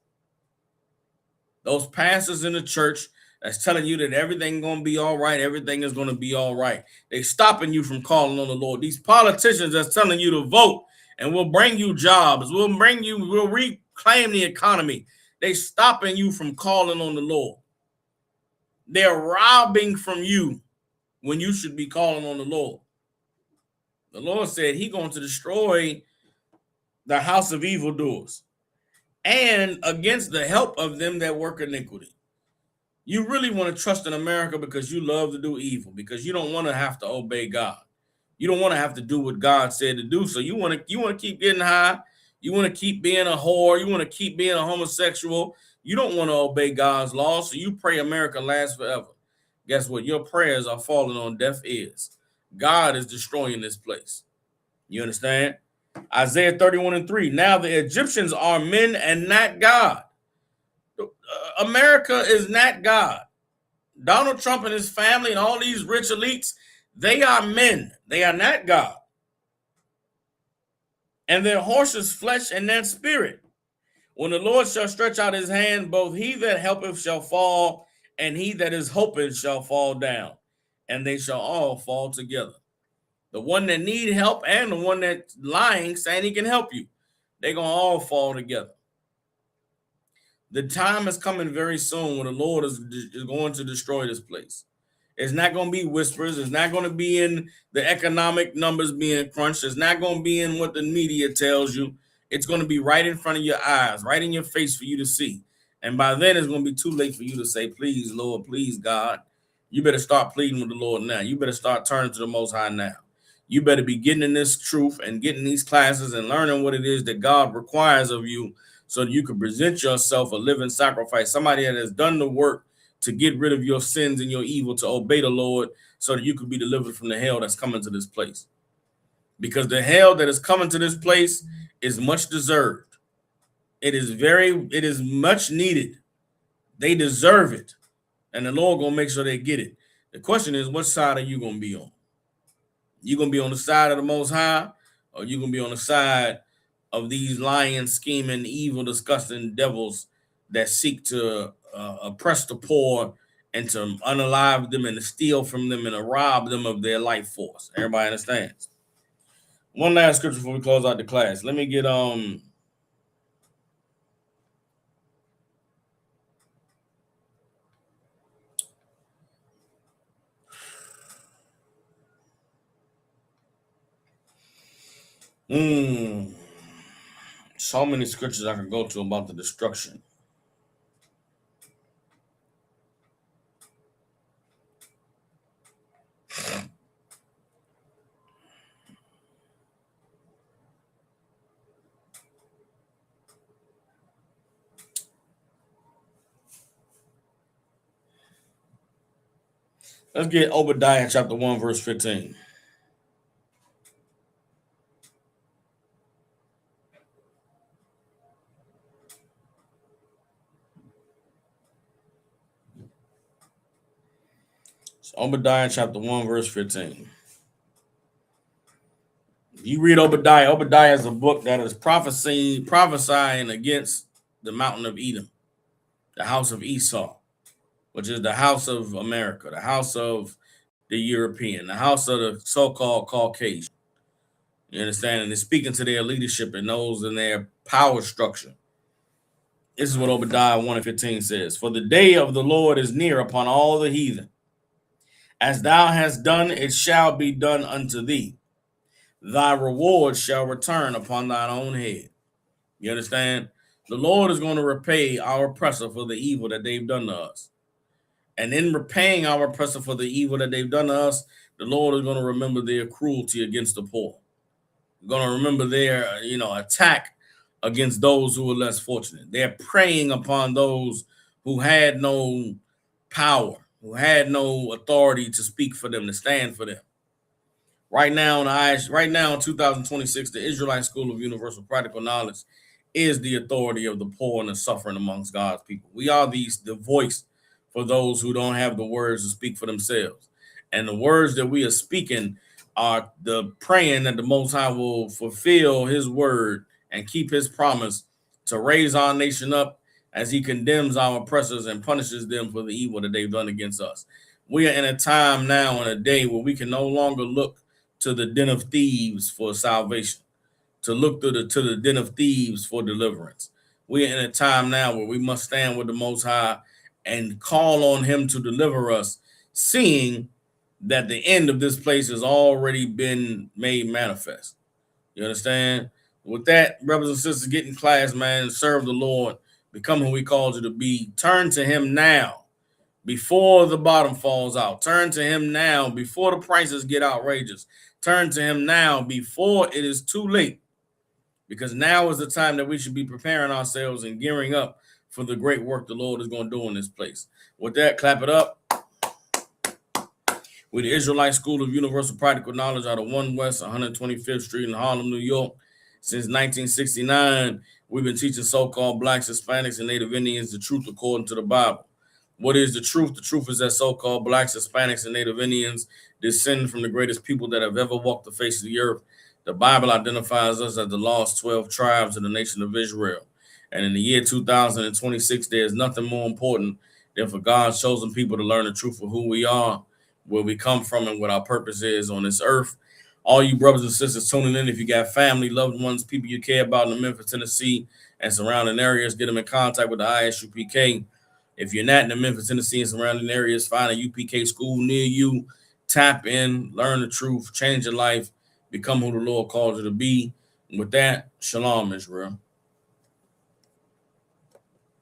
Those pastors in the church that's telling you that everything going to be all right, everything is going to be all right. They stopping you from calling on the Lord. These politicians that's telling you to vote and we'll bring you jobs, we'll reclaim the economy. They stopping you from calling on the Lord. They're robbing from you when you should be calling on the Lord. The Lord said he's going to destroy the house of evildoers and against the help of them that work iniquity. You really want to trust in America because you love to do evil, because you don't want to have to obey God. You don't want to have to do what God said to do. So you want to keep getting high. You want to keep being a whore. You want to keep being a homosexual. You don't want to obey God's law. So you pray America lasts forever. Guess what? Your prayers are falling on deaf ears. God is destroying this place. You understand? Isaiah 31:3. Now the Egyptians are men and not God. America is not God. Donald Trump and his family and all these rich elites, they are men. They are not God. And their horse is flesh and not spirit. When the Lord shall stretch out his hand, both he that helpeth shall fall, and he that is hoping shall fall down, and they shall all fall together. The one that need help and the one that's lying, saying he can help you, they're going to all fall together. The time is coming very soon when the Lord is going to destroy this place. It's not going to be whispers. It's not going to be in the economic numbers being crunched. It's not going to be in what the media tells you. It's going to be right in front of your eyes, right in your face for you to see. And by then, it's going to be too late for you to say, please, Lord, please, God. You better start pleading with the Lord now. You better start turning to the Most High now. You better be getting in this truth and getting these classes and learning what it is that God requires of you so that you can present yourself a living sacrifice, somebody that has done the work to get rid of your sins and your evil, to obey the Lord so that you could be delivered from the hell that's coming to this place. Because the hell that is coming to this place is much deserved. It is much needed. They deserve it. And the Lord going to make sure they get it. The question is, what side are you going to be on? You going to be on the side of the Most High, or you going to be on the side of these lying, scheming, evil, disgusting devils that seek to oppress the poor and to unalive them and to steal from them and to rob them of their life force? Everybody understands? One last scripture before we close out the class. Let me get so many scriptures I can go to about the destruction. Let's get Obadiah chapter 1, verse 15. So Obadiah chapter 1, verse 15. You read Obadiah. Obadiah is a book that is prophesying against the mountain of Edom, the house of Esau, which is the house of America, the house of the European, the house of the so-called Caucasian. You understand? And it's speaking to their leadership and those in their power structure. This is what Obadiah 1:15 says. For the day of the Lord is near upon all the heathen. As thou hast done, it shall be done unto thee. Thy reward shall return upon thine own head. You understand? The Lord is going to repay our oppressor for the evil that they've done to us. And in repaying our oppressor for the evil that they've done to us, the Lord is going to remember their cruelty against the poor. Going to remember their, attack against those who are less fortunate. They're preying upon those who had no power, who had no authority to speak for them, to stand for them. Right now, in 2026, the Israelite School of Universal Practical Knowledge is the authority of the poor and the suffering amongst God's people. We are the voice for those who don't have the words to speak for themselves. And the words that we are speaking are the praying that the Most High will fulfill his word and keep his promise to raise our nation up as he condemns our oppressors and punishes them for the evil that they've done against us. We are in a time now, in a day, where we can no longer look to the Den of Thieves for salvation, to look to the Den of Thieves for deliverance. We are in a time now where we must stand with the Most High and call on him to deliver us, seeing that the end of this place has already been made manifest. You understand? With that, brothers and sisters, get in class, man, and serve the Lord. Become who he called you to be. Turn to him now before the bottom falls out. Turn to him now before the prices get outrageous. Turn to him now before it is too late, because now is the time that we should be preparing ourselves and gearing up for the great work the Lord is going to do in this place. With that, clap it up. We're the Israelite School of Universal Practical Knowledge out of 1 West 125th Street in Harlem, New York. Since 1969, we've been teaching so-called Blacks, Hispanics, and Native Indians the truth according to the Bible. What is the truth? The truth is that so-called Blacks, Hispanics, and Native Indians descend from the greatest people that have ever walked the face of the earth. The Bible identifies us as the lost 12 tribes of the nation of Israel. And in the year 2026, there's nothing more important than for God's chosen people to learn the truth of who we are, where we come from, and what our purpose is on this earth. All you brothers and sisters tuning in, if you got family, loved ones, people you care about in the Memphis, Tennessee, and surrounding areas, get them in contact with the ISUPK. If you're not in the Memphis, Tennessee, and surrounding areas, find a UPK school near you. Tap in, learn the truth, change your life, become who the Lord calls you to be. And with that, shalom, Israel.